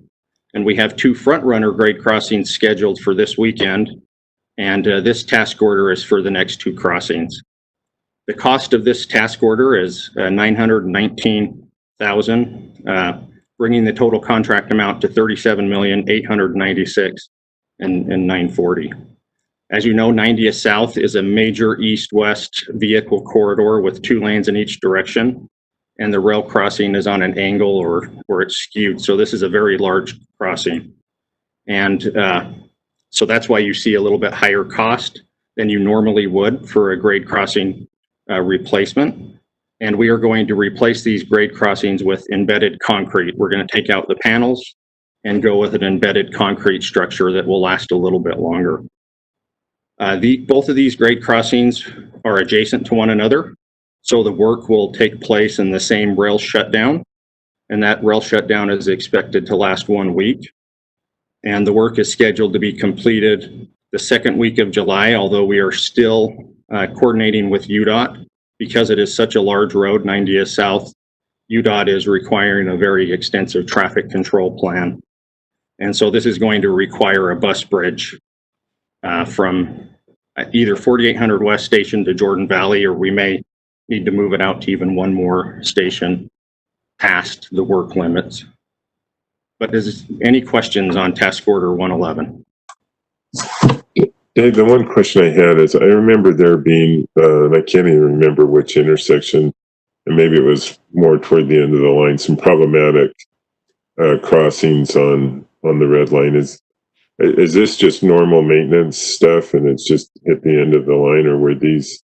and we have 2 front runner grade crossings scheduled for this weekend, and this task order is for the next 2 crossings. The cost of this task order is $919,000, bringing the total contract amount to $37,896,940. As you know, 90th South is a major east-west vehicle corridor with 2 lanes in each direction, and the rail crossing is on an angle or it's skewed. So this is a very large crossing. And so that's why you see a little bit higher cost than you normally would for a grade crossing replacement. And we are going to replace these grade crossings with embedded concrete. We're going to take out the panels and go with an embedded concrete structure that will last a little bit longer. Both of these grade crossings are adjacent to one another, so the work will take place in the same rail shutdown, and that rail shutdown is expected to last 1 week. And the work is scheduled to be completed the 2nd week of July, although we are still coordinating with UDOT. Because it is such a large road, 90th South, UDOT is requiring a very extensive traffic control plan. And so this is going to require a bus bridge from either 4800 West Station to Jordan Valley, or we may need to move it out to even one more station past the work limits. But is any questions on task order 111? Dave, the one question I had is, I remember there being, and I can't even remember which intersection, and maybe it was more toward the end of the line, some problematic crossings on the red line. Is this just normal maintenance stuff and it's just at the end of the line, or were these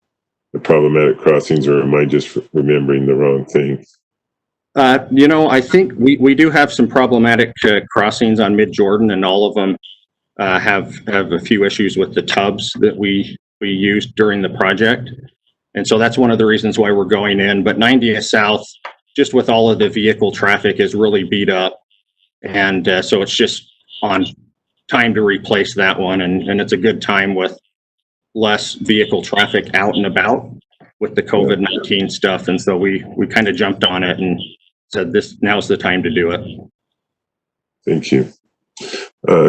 the problematic crossings, or am I just remembering the wrong thing? You know, I think we do have some problematic crossings on Mid-Jordan, and all of them have a few issues with the tubs that we used during the project. And so that's one of the reasons why we're going in. But 90th South, just with all of the vehicle traffic, is really beat up. And so it's just on time to replace that one. And it's a good time with less vehicle traffic out and about with the COVID-19 stuff. And so we kind of jumped on it and said now's the time to do it. Thank you.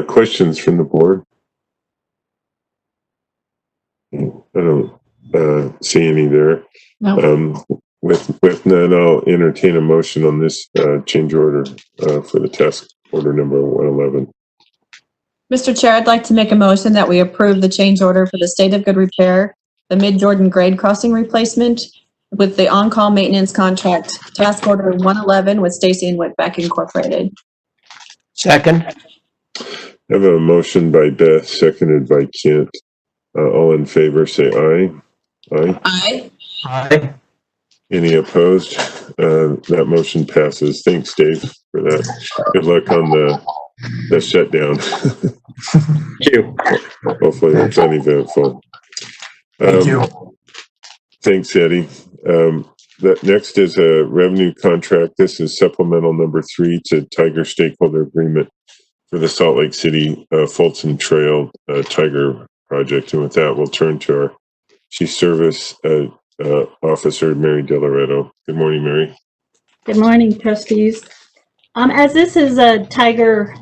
Questions from the board? I don't see any there. No. With none, I'll entertain a motion on this change order for the task order number 111. Mr. Chair, I'd like to make a motion that we approve the change order for the state of good repair, the Mid-Jordan grade crossing replacement with the on-call maintenance contract, task order 111 with Stacy and Witbeck Incorporated. Second. I have a motion by Beth, seconded by Kent. All in favor, say aye. Aye. Aye. Aye. Any opposed? That motion passes. Thanks, Dave, for that. Good luck on the shutdown. Thank you. Hopefully it's uneventful. Thank you. Thanks, Eddie. That next is a revenue contract. This is supplemental number 3 to Tiger Stakeholder Agreement for the Salt Lake City Folsom Trail Tiger Project. And with that, we'll turn to our Chief Service Officer, Mary Delaretto. Good morning, Mary. Good morning, trustees. As this is a Tiger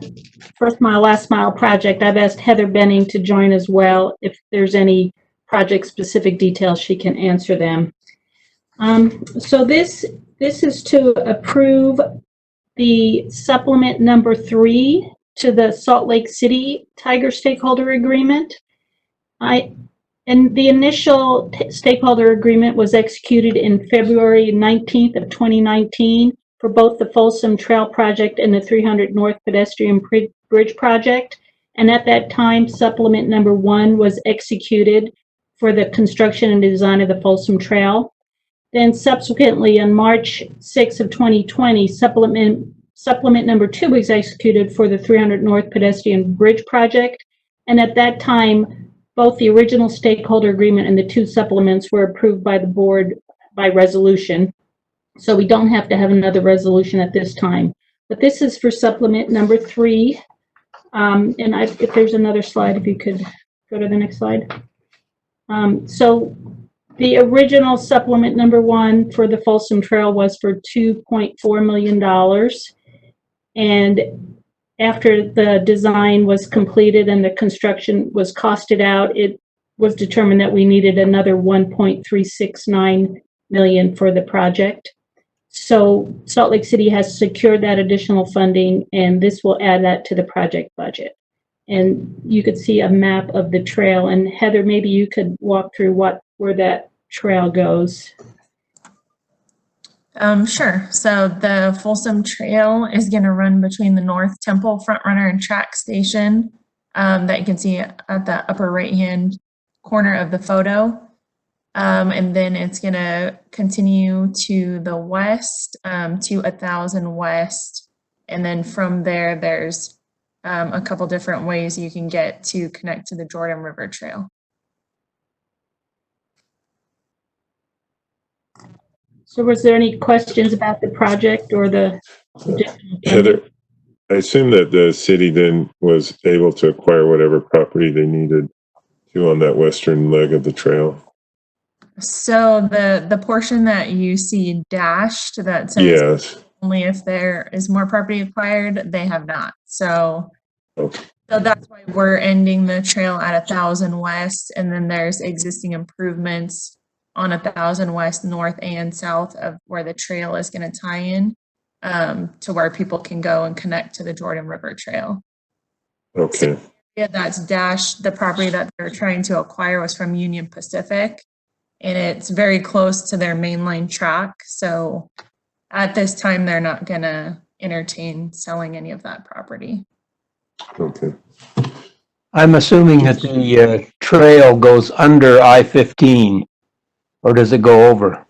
First Mile, Last Mile project, I've asked Heather Benning to join as well. If there's any project-specific details, she can answer them. So this is to approve the supplement number 3 to the Salt Lake City Tiger Stakeholder Agreement. And the initial stakeholder agreement was executed in February 19th of 2019 for both the Folsom Trail Project and the 300 North Pedestrian Bridge Project. And at that time, supplement number 1 was executed for the construction and design of the Folsom Trail. Then subsequently on March 6th of 2020, supplement number 2 was executed for the 300 North Pedestrian Bridge Project. And at that time, both the original stakeholder agreement and the 2 supplements were approved by the board by resolution. So we don't have to have another resolution at this time. But this is for supplement number 3. If there's another slide, if you could go to the next slide. So the original supplement number 1 for the Folsom Trail was for $2.4 million. And after the design was completed and the construction was costed out, it was determined that we needed another $1.369 million for the project. So Salt Lake City has secured that additional funding, and this will add that to the project budget. And you could see a map of the trail. And Heather, maybe you could walk through where that trail goes. Sure. So the Folsom Trail is going to run between the North Temple Frontrunner and Track Station that you can see at the upper right-hand corner of the photo. And then it's going to continue to the west to 1000 West. And then from there, there's a couple different ways you can get to connect to the Jordan River Trail. So was there any questions about the project or the? Heather, I assume that the city then was able to acquire whatever property they needed to on that western leg of the trail. So the portion that you see dashed that says Yes. only if there is more property acquired, they have not. So, Okay. so that's why we're ending the trail at 1000 West, and then there's existing improvements on 1000 West, north and south of where the trail is going to tie in to where people can go and connect to the Jordan River Trail. Okay. Yeah, that's dashed. The property that they're trying to acquire was from Union Pacific, and it's very close to their mainline track. So at this time, they're not going to entertain selling any of that property. Okay. I'm assuming that the trail goes under I-15, or does it go over?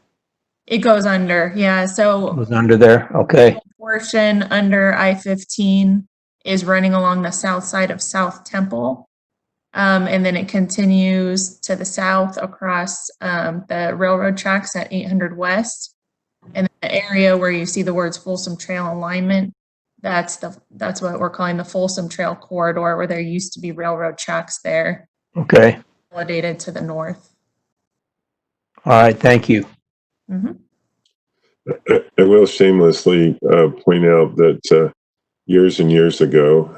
It goes under, yeah. So It goes under there, okay. the portion under I-15 is running along the south side of South Temple. And then it continues to the south across the railroad tracks at 800 West. And the area where you see the words Folsom Trail Alignment, that's what we're calling the Folsom Trail Corridor, where there used to be railroad tracks there. Okay. consolidated to the north. All right, thank you. Mhm. I will shamelessly point out that years and years ago,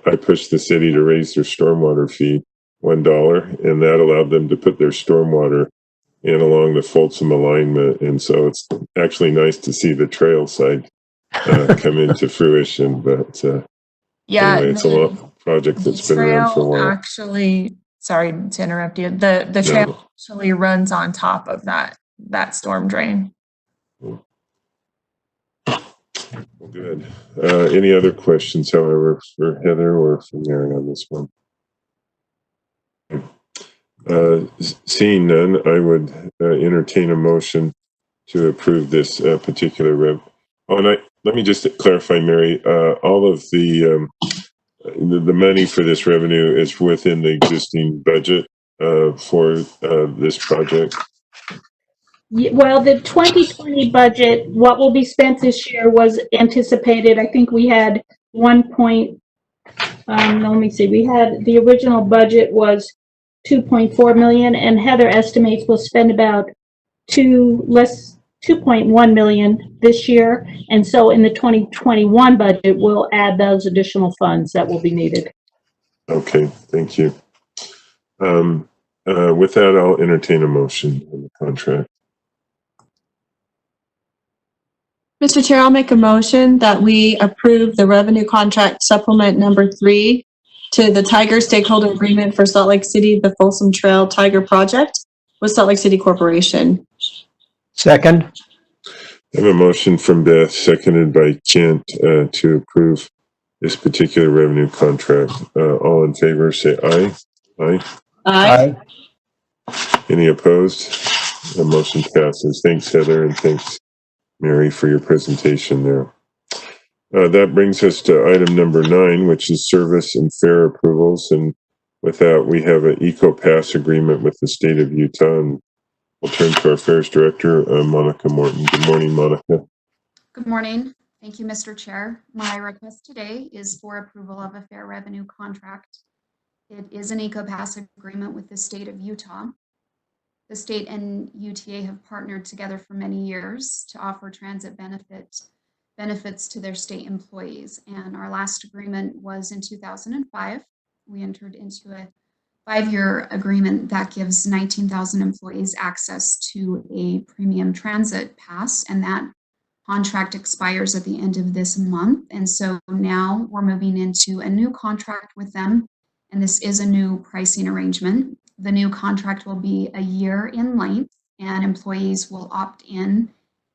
I pushed the city to raise their stormwater fee $1, and that allowed them to put their stormwater in along the Folsom alignment. And so it's actually nice to see the trail side come into fruition. But Yeah, anyway, it's a lot project the that's been around for a trail while. actually, sorry to interrupt you, the trail No. actually runs on top of that storm drain. Well, good. Any other questions, however, for Heather or for Mary on this one? Seeing none, I would entertain a motion to approve this particular rev. Oh, and let me just clarify, Mary. All of the money for this revenue is within the existing budget for this project. Well, the 2020 budget, what will be spent this year was anticipated. I think we had let me see, we had, the original budget was 2.4 million, and Heather estimates we'll spend about 2.1 million this year. And so in the 2021 budget, we'll add those additional funds that will be needed. Okay, thank you. With that, I'll entertain a motion on the contract. Mr. Chair, I'll make a motion that we approve the revenue contract supplement number 3 to the Tiger Stakeholder Agreement for Salt Lake City, the Folsom Trail Tiger Project with Salt Lake City Corporation. Second. I have a motion from Beth, seconded by Kent, to approve this particular revenue contract. All in favor, say aye. Aye. Aye. Any opposed? The motion passes. Thanks, Heather, and thanks, Mary, for your presentation there. That brings us to item number 9, which is service and fare approvals. And with that, we have an EcoPass agreement with the state of Utah. And we'll turn to our Affairs Director, Monica Morton. Good morning, Monica. Good morning. Thank you, Mr. Chair. My request today is for approval of a fare revenue contract. It is an EcoPass agreement with the state of Utah. The state and UTA have partnered together for many years to offer transit benefits to their state employees. And our last agreement was in 2005. We entered into a 5-year agreement that gives 19,000 employees access to a premium transit pass, and that contract expires at the end of this month. And so now we're moving into a new contract with them, and this is a new pricing arrangement. The new contract will be a year in length, and employees will opt in.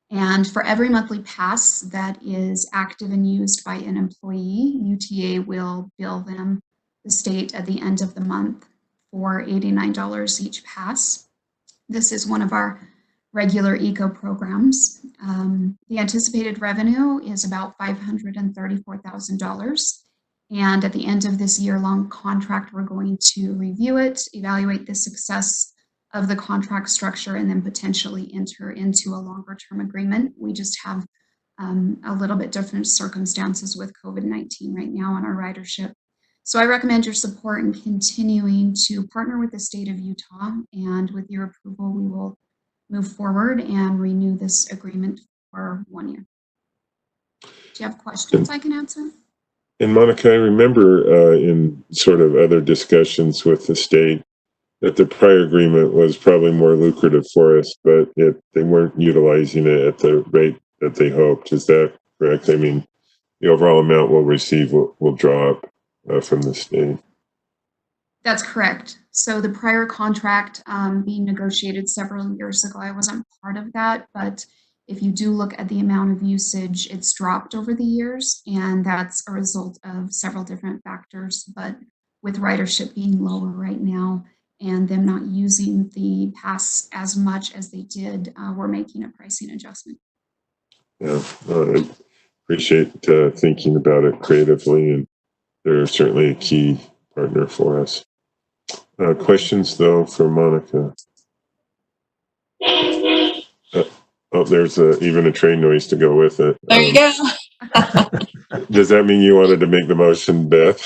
And for every monthly pass that is active and used by an employee, UTA will bill them, the state, at the end of the month for $89 each pass. This is one of our regular eco programs. The anticipated revenue is about $534,000. And at the end of this year-long contract, we're going to review it, evaluate the success of the contract structure, and then potentially enter into a longer-term agreement. We just have a little bit different circumstances with COVID-19 right now on our ridership. So I recommend your support in continuing to partner with the state of Utah, and with your approval, we will move forward and renew this agreement for 1 year. Do you have questions I can answer? And Monica, I remember in sort of other discussions with the state that the prior agreement was probably more lucrative for us, but they weren't utilizing it at the rate that they hoped. Is that correct? I mean, the overall amount we'll receive will drop from the state. That's correct. So the prior contract being negotiated several years ago, I wasn't part of that, but if you do look at the amount of usage, it's dropped over the years, and that's a result of several different factors. But with ridership being lower right now and them not using the pass as much as they did, we're making a pricing adjustment. Yeah, I appreciate thinking about it creatively, and they're certainly a key partner for us. Questions, though, for Monica? Oh, there's even a train noise to go with it. There you go. Does that mean you wanted to make the motion, Beth?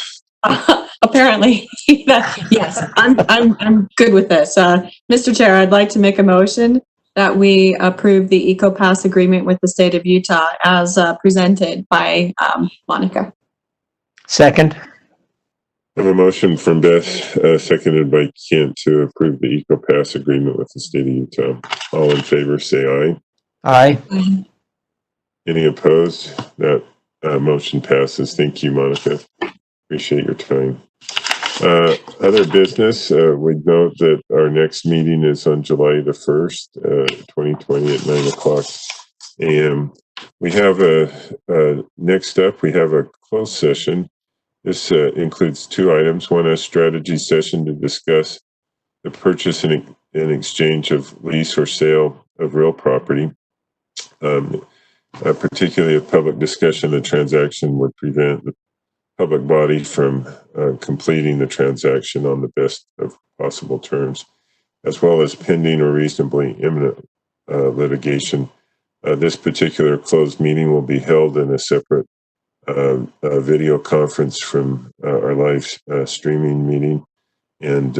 Apparently, yes, I'm good with this. Mr. Chair, I'd like to make a motion that we approve the EcoPass agreement with the state of Utah as presented by Monica. Second. I have a motion from Beth, seconded by Kent to approve the EcoPass agreement with the state of Utah. All in favor, say aye. Aye. Any opposed? That motion passes. Thank you, Monica. Appreciate your time. Other business, we note that our next meeting is on July the 1st, 2020 at 9 a.m. We have next up, we have a closed session. This includes two items. One, a strategy session to discuss the purchase and exchange of lease or sale of real property. Particularly a public discussion of the transaction would prevent the public body from completing the transaction on the best of possible terms, as well as pending or reasonably imminent litigation. This particular closed meeting will be held in a separate video conference from our live streaming meeting, and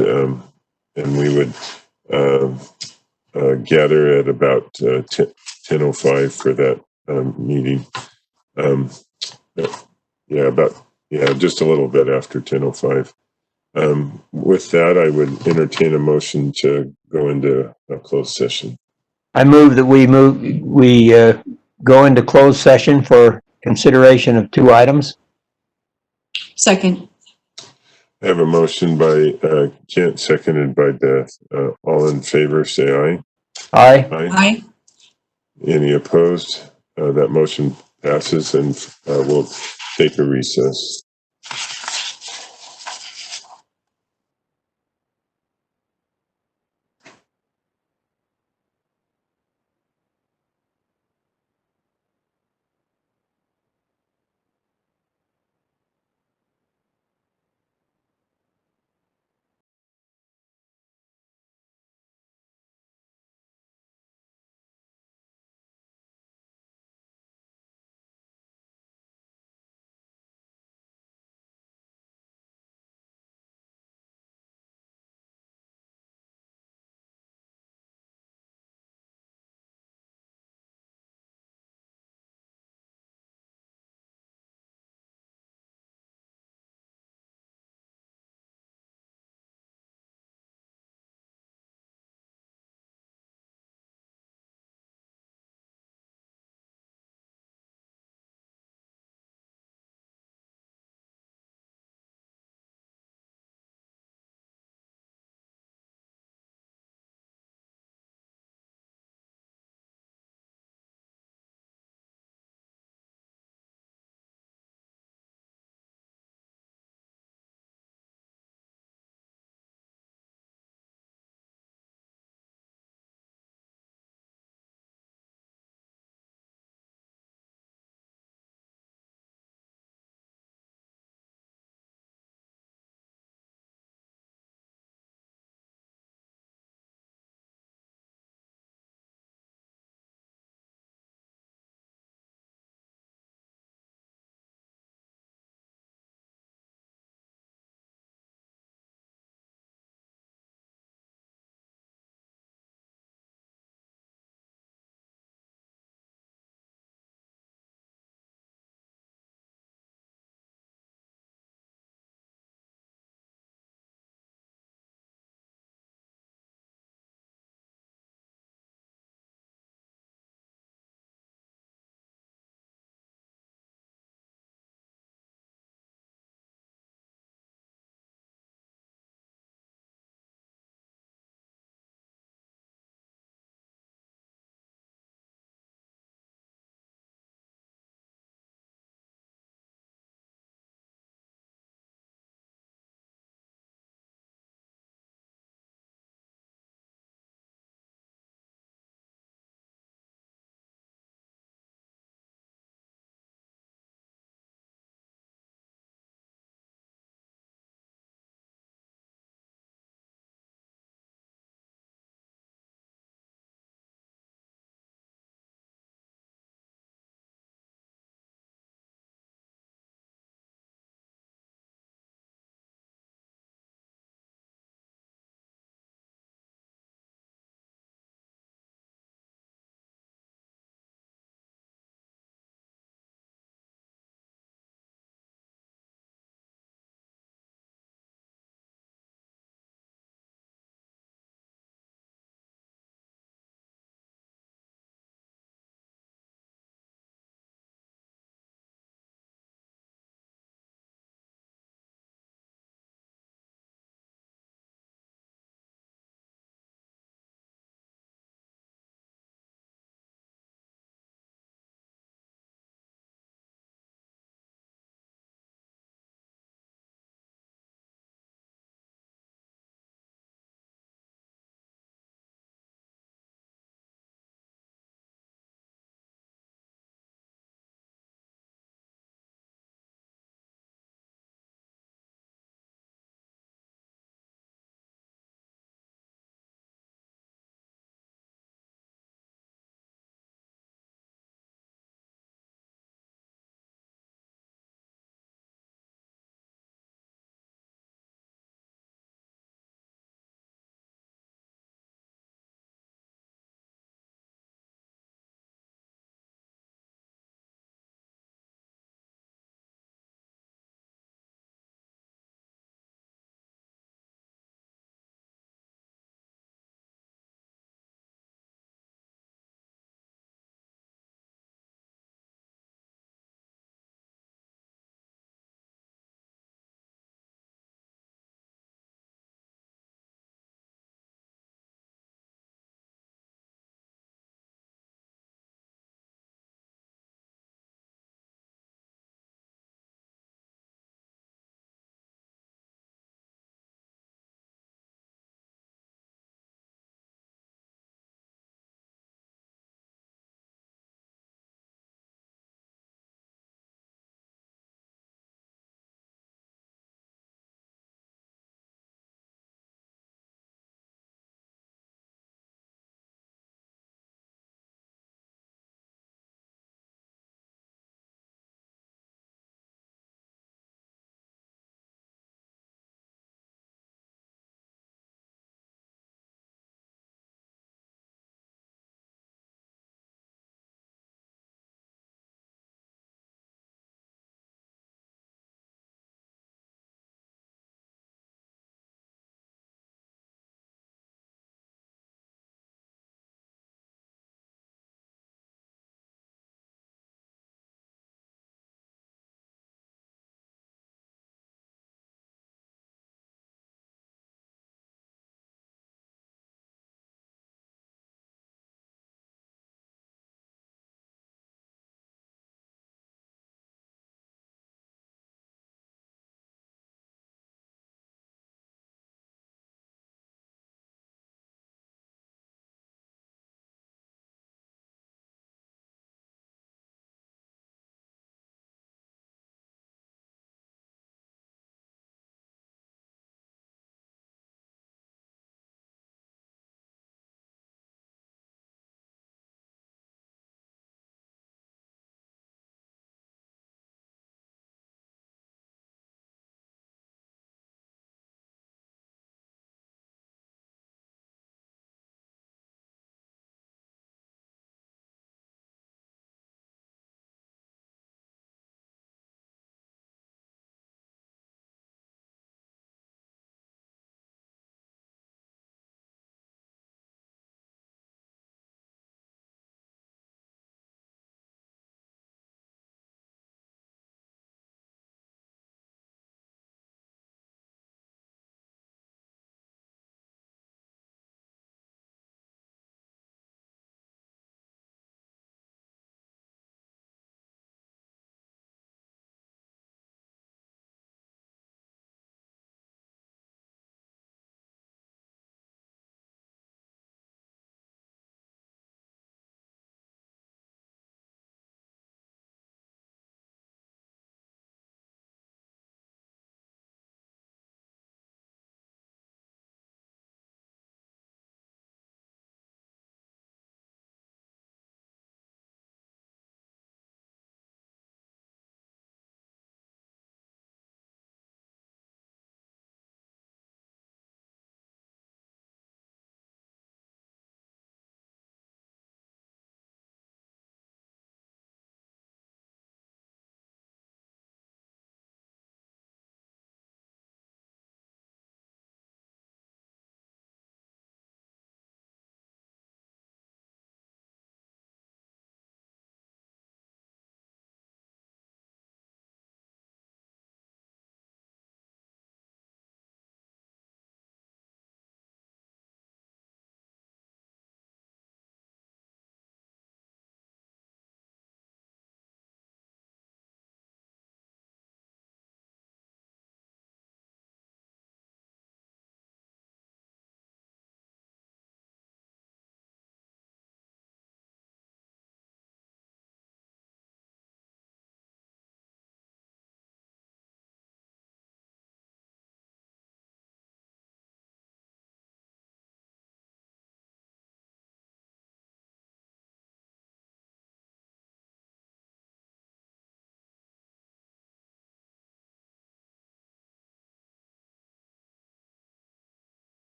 we would gather at about 10:05 for that meeting. Just a little bit after 10:05. With that, I would entertain a motion to go into a closed session. I move that we go into closed session for consideration of two items. Second. I have a motion by Kent, seconded by Beth. All in favor, say aye. Aye. Aye. Any opposed? That motion passes, and we'll take a recess.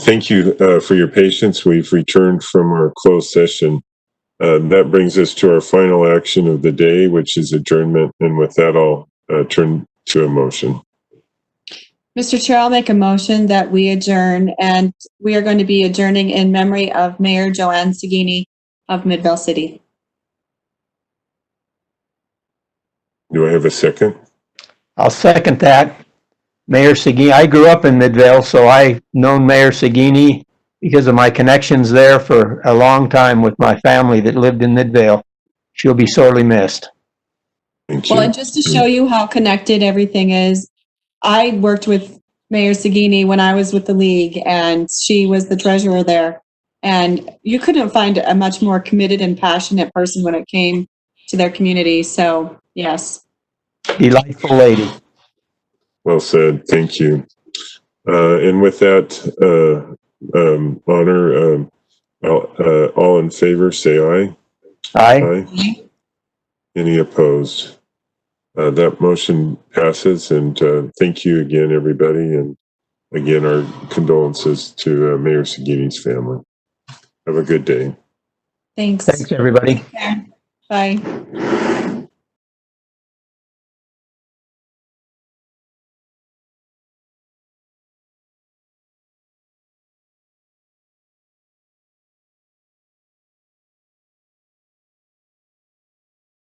thank you for your patience. We've returned from our closed session. That brings us to our final action of the day, which is adjournment. And with that, I'll turn to a motion. Mr. Chair, I'll make a motion that we adjourn, and we are going to be adjourning in memory of Mayor Joanne Sagini of Midvale City. Do I have a second? I'll second that. Mayor Sagini, I grew up in Midvale, so I've known Mayor Sagini because of my connections there for a long time with my family that lived in Midvale. She'll be sorely missed. Thank you. Well, and just to show you how connected everything is, I worked with Mayor Sagini when I was with the league, and she was the treasurer there. And you couldn't find a much more committed and passionate person when it came to their community. So, yes. Delightful lady. Well said. Thank you. And with that honor, all in favor, say aye. Aye. Aye. Any opposed? That motion passes, and thank you again, everybody, and again, our condolences to Mayor Sagini's family. Have a good day. Thanks. Thanks, everybody. Bye.